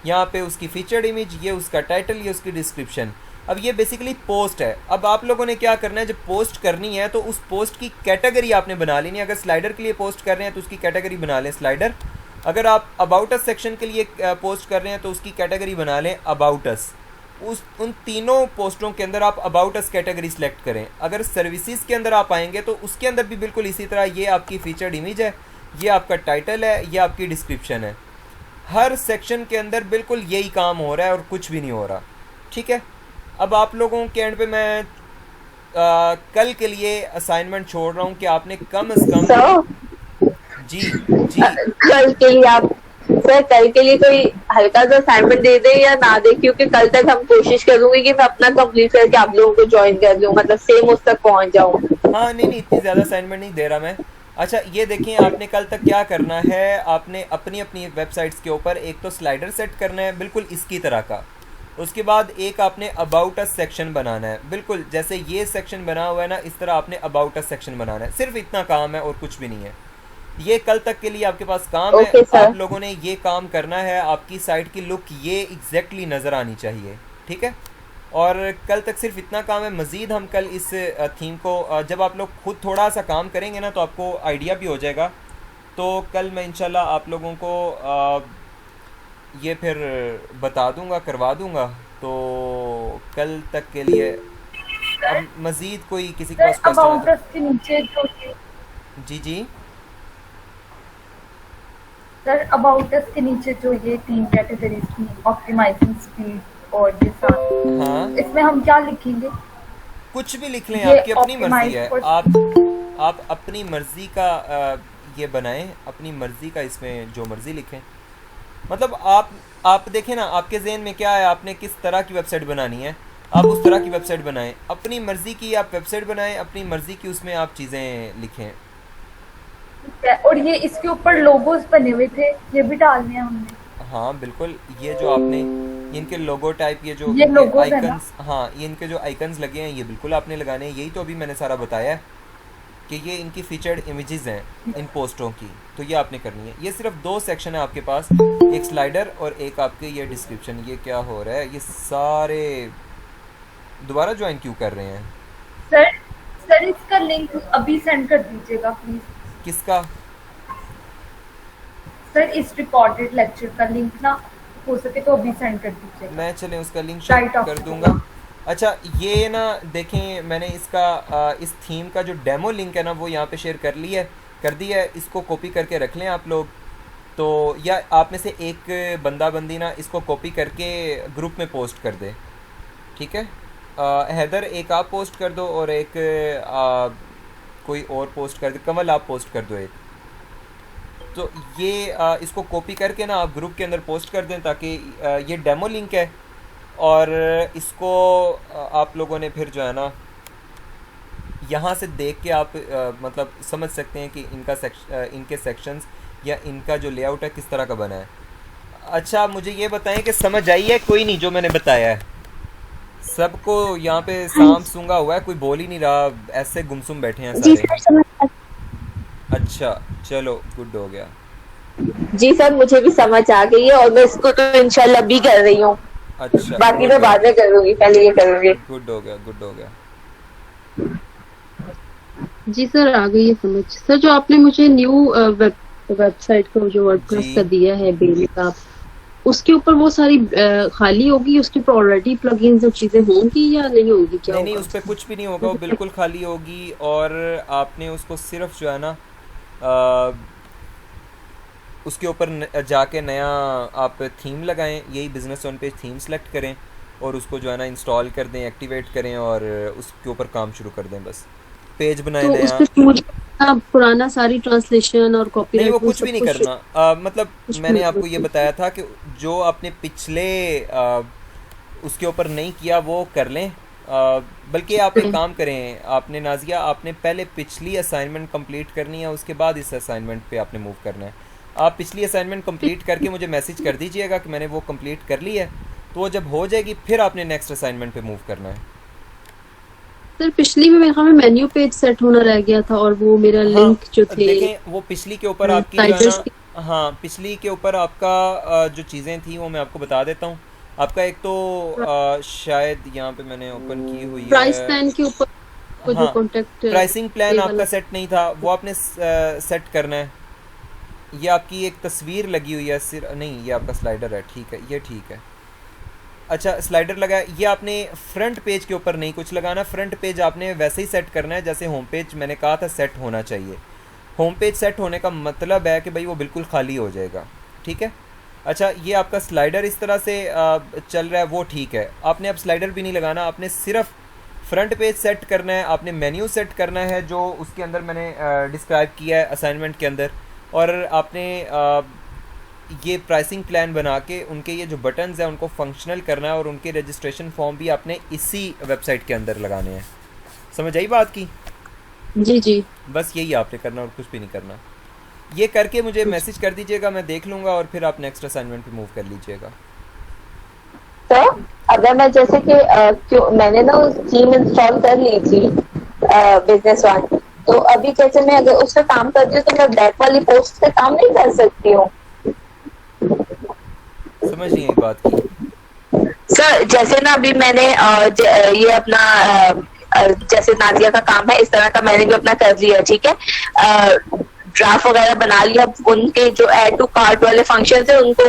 यहाँ पे उसकी फीचर्ड इमेज, ये उसका टाइटल, ये उसकी डिस्क्रिप्शन। अब ये बेसिकली पोस्ट है। अब आप लोगों ने क्या करना है, जब पोस्ट करनी है तो उस पोस्ट की कैटेगरी आपने बना लेनी है। अगर स्लाइडर के लिए पोस्ट कर रहे हैं तो उसकी कैटेगरी बना लें स्लाइडर। अगर आप अबाउट अस सेक्शन के लिए पोस्ट कर रहे हैं तो उसकी कैटेगरी बना लें अबाउट अस। उन तीनों पोस्टों के अंदर आप अबाउट अस कैटेगरी सेलेक्ट करें। अगर सर्विसेज के अंदर आप आएंगे तो उसके अंदर भी बिल्कुल इसी तरह, ये आपकी फीचर्ड इमेज है, ये आपका टाइटल है, ये आपकी डिस्क्रिप्शन है। हर सेक्शन के अंदर बिल्कुल यही काम हो रहा है और कुछ भी नहीं हो रहा, ठीक है। अब आप लोगों के एंड पे मैं कल के लिए असाइनमेंट छोड़ रहा हूँ कि आपने कम से कम जी कल के लिए आप सर कल के लिए कोई हल्का सा असाइनमेंट दे दे या ना दे, क्योंकि कल तक हम कोशिश करूंगी कि मैं अपना कंप्लीट करके आप लोगों को ज्वाइन कर लूँ, मतलब सेम उस तक पहुंच जाऊँ। हाँ नहीं इतनी ज़्यादा असाइनमेंट नहीं दे रहा मैं। अच्छा ये देखिए, आपने कल तक क्या करना है, आपने अपनी अपनी वेबसाइट्स के ऊपर एक तो स्लाइडर सेट करना है बिल्कुल इसकी तरह का। उसके बाद एक आपने अबाउट अस सेक्शन बनाना है, बिल्कुल जैसे ये सेक्शन बना हुआ है ना, इस तरह आपने अबाउट अस सेक्शन बनाना है। सिर्फ इतना काम है और कुछ भी नहीं है। ये कल तक के लिए आपके पास काम है। आप लोगों ने ये काम करना है, आपकी साइट की लुक ये एग्जैक्टली नज़र आनी चाहिए, ठीक है। और कल तक सिर्फ इतना काम है। मज़ीद हम कल इस थीम को जब आप लोग खुद थोड़ा सा काम करेंगे ना तो आपको आइडिया भी हो जाएगा। तो कल मैं इंशाल्लाह आप लोगों को ये फिर बता दूंगा, करवा दूंगा। तो कल तक के लिए अब मज़ीद कोई किसी के पास क्वेश्चन? जी सर अबाउट अस के नीचे जो ये 3 कैटेगरीज की ऑप्टिमाइजिंग स्पीड और ये साथ, हाँ इसमें हम क्या लिखेंगे? कुछ भी लिख लें, आपकी अपनी मर्जी है। आप अपनी मर्जी का ये बनाएं, अपनी मर्जी का इसमें जो मर्जी लिखें। मतलब आप देखें ना, आपके जहन में क्या है, आपने किस तरह की वेबसाइट बनानी है, आप उस तरह की वेबसाइट बनाएं। अपनी मर्जी की आप वेबसाइट बनाएं, अपनी मर्जी की उसमें आप चीज़ें लिखें। और ये इसके ऊपर लोगोस बने हुए थे, ये भी डालने हैं हमने। हाँ बिल्कुल, ये जो आपने इनके लोगो टाइप, ये जो आइकन्स, हाँ ये इनके जो आइकन्स लगे हैं ये बिल्कुल आपने लगाने हैं। यही तो अभी मैंने सारा बताया है कि ये इनकी फीचर्ड इमेजेस हैं इन पोस्टों की, तो ये आपने करनी है। ये सिर्फ 2 सेक्शन है आपके पास, एक स्लाइडर और एक आपके ये डिस्क्रिप्शन। ये क्या हो रहा है, ये सारे दोबारा ज्वाइन क्यों कर रहे हैं? सर इसका लिंक अभी सेंड कर दीजिएगा प्लीज। किसका? सर इस रिकॉर्डेड लेक्चर का लिंक ना हो सके तो अभी सेंड कर दीजिएगा। मैं चले उसका लिंक शेयर कर दूंगा। अच्छा ये ना देखें, मैंने इसका इस थीम का जो डेमो लिंक है ना वो यहाँ पे शेयर कर दिया है। इसको कॉपी करके रख लें आप लोग। तो या आप में से एक बंदी ना इसको कॉपी करके ग्रुप में पोस्ट कर दे, ठीक है। हैदर एक आप पोस्ट कर दो और एक कोई और पोस्ट कर दे, कमल आप पोस्ट कर दो एक। तो ये इसको कॉपी करके ना आप ग्रुप के अंदर पोस्ट कर दें, ताकि ये डेमो लिंक है और इसको आप लोगों ने फिर जो है ना यहाँ से देख के आप मतलब समझ सकते हैं कि इनके सेक्शंस या इनका जो लेआउट है किस तरह का बना है। अच्छा मुझे ये बताएं कि समझ आई है कोई नहीं जो मैंने बताया है? सबको यहाँ पे सांप सूंघा हुआ है, कोई बोल ही नहीं रहा, ऐसे गुमसुम बैठे हैं जी सारे। सर समझ। अच्छा चलो, गुड हो गया। जी सर मुझे भी समझ आ गई है और मैं इसको तो इंशाल्लाह भी कर रही हूँ। अच्छा बाकी गुड मैं हो बाद में करूँगी, पहले ये करूँगी। गुड हो गया, गुड हो गया। जी सर आ गई है समझ। सर जो आपने मुझे न्यू वेबसाइट का जो वर्डप्रेस जी। का दिया है बेली का, उसके ऊपर वो सारी खाली होगी, उसके ऊपर ऑलरेडी प्लगइन्स और चीजें होंगी या नहीं होगी, क्या नहीं नहीं, होगा? उस पर कुछ भी नहीं होगा, वो बिल्कुल खाली होगी। और आपने उसको सिर्फ जो है ना आ, उसके ऊपर जाके नया आप थीम लगाएं, यही business on page theme select करें और उसको जो है ना इंस्टॉल कर दें, एक्टिवेट करें और उसके ऊपर काम शुरू कर दें। बस पेज बनाएं तो नया। उसमें मुझे पुराना सारी ट्रांसलेशन और नहीं, कॉपीराइट वो कुछ भी नहीं करना। मतलब कुछ मैंने भी आपको नहीं ये बताया था कि जो आपने पिछले उसके ऊपर नहीं किया वो कर लें। बल्कि आप एक काम करें, आपने नाजिया, आपने पहले पिछली असाइनमेंट कंप्लीट करनी है, उसके बाद इस असाइनमेंट पे आपने मूव करना है। आप पिछली असाइनमेंट कंप्लीट करके मुझे मैसेज कर दीजिएगा कि मैंने वो कंप्लीट कर ली है, तो वो जब हो जाएगी फिर आपने नेक्स्ट असाइनमेंट पे मूव करना है। सर पिछली में मेरे ख्याल में मेन्यू पेज सेट होना रह गया था और वो मेरा लिंक जो थे देखें वो पिछली के ऊपर आपकी जो है टाइटल्स ना, हाँ पिछली के ऊपर आपका जो चीज़ें थी वो मैं आपको बता देता हूँ। आपका एक तो शायद यहाँ पे मैंने ओपन की हुई प्राइस है। प्लान के ऊपर वो जो हाँ, कॉन्टेक्ट प्राइसिंग प्लान आपका सेट नहीं था, वो आपने सेट करना है। ये आपकी एक तस्वीर लगी हुई है, सिर नहीं, ये आपका स्लाइडर है, ठीक है, ये ठीक है। अच्छा स्लाइडर लगा है, ये आपने फ्रंट पेज के ऊपर नहीं कुछ लगाना, फ्रंट पेज आपने वैसे ही सेट करना है जैसे होम पेज मैंने कहा था सेट होना चाहिए। होम पेज सेट होने का मतलब है कि भाई वो बिल्कुल खाली हो जाएगा, ठीक है। अच्छा ये आपका स्लाइडर इस तरह से चल रहा है, वो ठीक है। आपने अब स्लाइडर भी नहीं लगाना, आपने सिर्फ फ्रंट पेज सेट करना है, आपने मेन्यू सेट करना है जो उसके अंदर मैंने डिस्क्राइब किया है असाइनमेंट के अंदर। और आपने ये प्राइसिंग प्लान बना के उनके ये जो बटन्स हैं उनको फंक्शनल करना है और उनके रजिस्ट्रेशन फॉर्म भी आपने इसी वेबसाइट के अंदर लगाने हैं। समझ आई बात की? जी जी बस यही आपने करना और कुछ भी नहीं करना। ये करके मुझे मैसेज कर दीजिएगा, मैं देख लूँगा और फिर आप नेक्स्ट असाइनमेंट पे मूव कर लीजिएगा। तो अगर मैं जैसे कि क्यों मैंने ना थीम इंस्टॉल कर ली थी बिजनेस वन, तो अभी जैसे मैं अगर उस पर काम करती हूँ तो मैं बैक वाली पोस्ट पे काम नहीं कर सकती हूँ। समझ नहीं आई बात की। सर जैसे ना अभी मैंने ये अपना जैसे नाजिया का काम है इस तरह का मैंने भी अपना कर लिया, ठीक है। ड्राफ्ट वगैरह बना लिया, उनके जो ऐड टू कार्ट वाले फंक्शन है उनको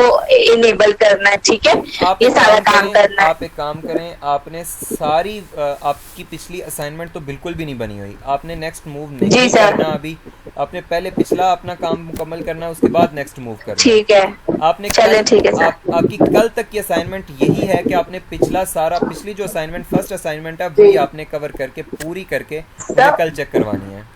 इनेबल करना है, ठीक है। आप ये एक सारा काम काम करें, करना है। आप एक काम करें, आपने सारी आपकी पिछली असाइनमेंट तो बिल्कुल भी नहीं बनी हुई, आपने नेक्स्ट मूव जी नहीं सर। करना अभी। आपने पहले पिछला अपना काम मुकम्मल करना है, उसके बाद नेक्स्ट मूव करना है। ठीक है, आपने चलें, ठीक है सर। आपकी कल तक की असाइनमेंट यही है कि आपने पिछली जो असाइनमेंट फर्स्ट असाइनमेंट है वही आपने कवर करके पूरी करके मुझे कल चेक करवानी है।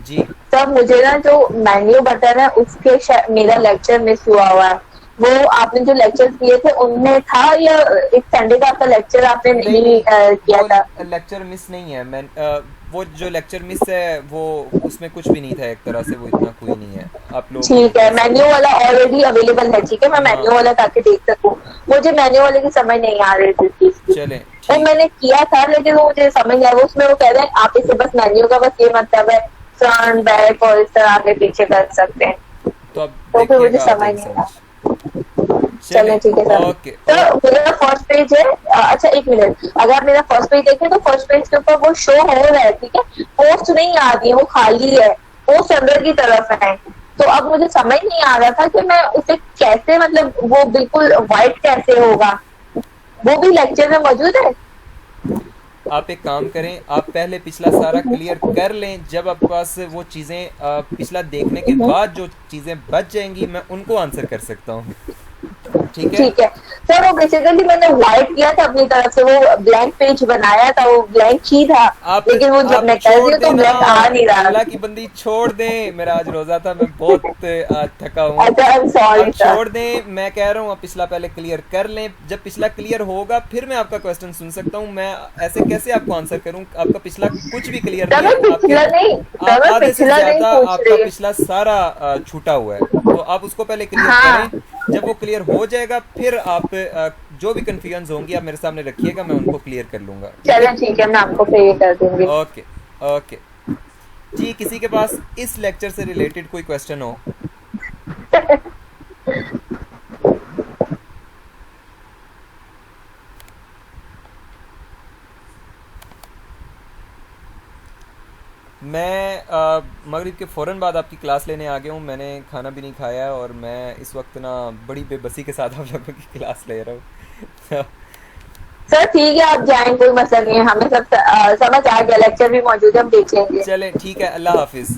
जी तब मुझे ना जो मेन्यू बटन है उसके मेरा लेक्चर मिस हुआ है। वो आपने जो लेक्चर किए थे उनमें था या इस संडे का आपका लेक्चर आपने नहीं किया था? लेक्चर मिस नहीं है, मैं वो जो लेक्चर मिस है वो उसमें कुछ भी नहीं था, एक तरह से वो इतना कोई नहीं है। आप लोग ठीक है, मेन्यू वाला ऑलरेडी अवेलेबल है, ठीक है। मैं मेन्यू वाला ताकि देख सकूं, मुझे मेन्यू वाले की समझ नहीं आ रही थी। चलें और मैंने किया था लेकिन वो मुझे समझ नहीं आया। वो उसमें वो कह रहे हैं आप इसे बस मेन्यू का बस ये मतलब है फ्रंट बैक और इस तरह आगे पीछे कर सकते हैं, तो अब तो फिर मुझे देखिएगा, समझ आप नहीं आया। चलें, चलिए ठीक है सर। ओके तो मेरा फर्स्ट पेज है। अच्छा एक मिनट, अगर आप मेरा फर्स्ट पेज देखें तो फर्स्ट पेज के ऊपर वो शो हो रहा है, ठीक है। पोस्ट नहीं आ रही है, वो खाली है, पोस्ट अंदर की तरफ है। तो अब मुझे समझ नहीं आ रहा था कि मैं उसे कैसे, मतलब वो बिल्कुल व्हाइट कैसे होगा, वो भी लेक्चर में मौजूद है। आप एक काम करें, आप पहले पिछला सारा क्लियर कर लें, जब आपके पास वो चीज़ें पिछला देखने के बाद जो चीज़ें बच जाएंगी मैं उनको आंसर कर सकता हूँ, ठीक है। ठीक है सर। वो बेसिकली मैंने व्हाइट किया था अपनी तरफ से, वो ब्लैंक पेज बनाया था, वो ब्लैंक ही था। लेकिन वो जब मैं कर रही हूँ तो ब्लैंक आ नहीं रहा। अल्लाह की बंदी छोड़ दें, मेरा आज रोजा था, मैं बहुत आज थका हूँ। अच्छा आई एम सॉरी सर। छोड़ दें, मैं कह रहा हूँ आप पिछला पहले क्लियर कर लें, जब पिछला क्लियर होगा फिर मैं आपका क्वेश्चन सुन सकता हूँ। मैं ऐसे कैसे आपको आंसर करूँ, आपका पिछला कुछ भी क्लियर नहीं है, पिछला नहीं, आधे से ज्यादा पूछ आपका रही। पिछला सारा छूटा हुआ है, तो आप उसको पहले क्लियर हाँ। करें। जब वो क्लियर हो जाएगा फिर आप जो भी कन्फ्यूजन होंगी आप मेरे सामने रखिएगा, मैं उनको क्लियर कर लूँगा। चलो ठीक है, मैं आपको पे कर दूंगी। ओके ओके जी। किसी के पास इस लेक्चर से रिलेटेड कोई क्वेश्चन हो? मैं मगरिब के फ़ौरन बाद आपकी क्लास लेने आ गया हूँ। मैंने खाना भी नहीं खाया है और मैं इस वक्त ना बड़ी बेबसी के साथ आप लोगों की क्लास ले रहा हूँ। सर ठीक है, आप जाएं, कोई मसला नहीं है, हमें सब समझ आ गया, लेक्चर भी मौजूद है, हम देख लेंगे। चलें ठीक है, अल्लाह हाफिज़।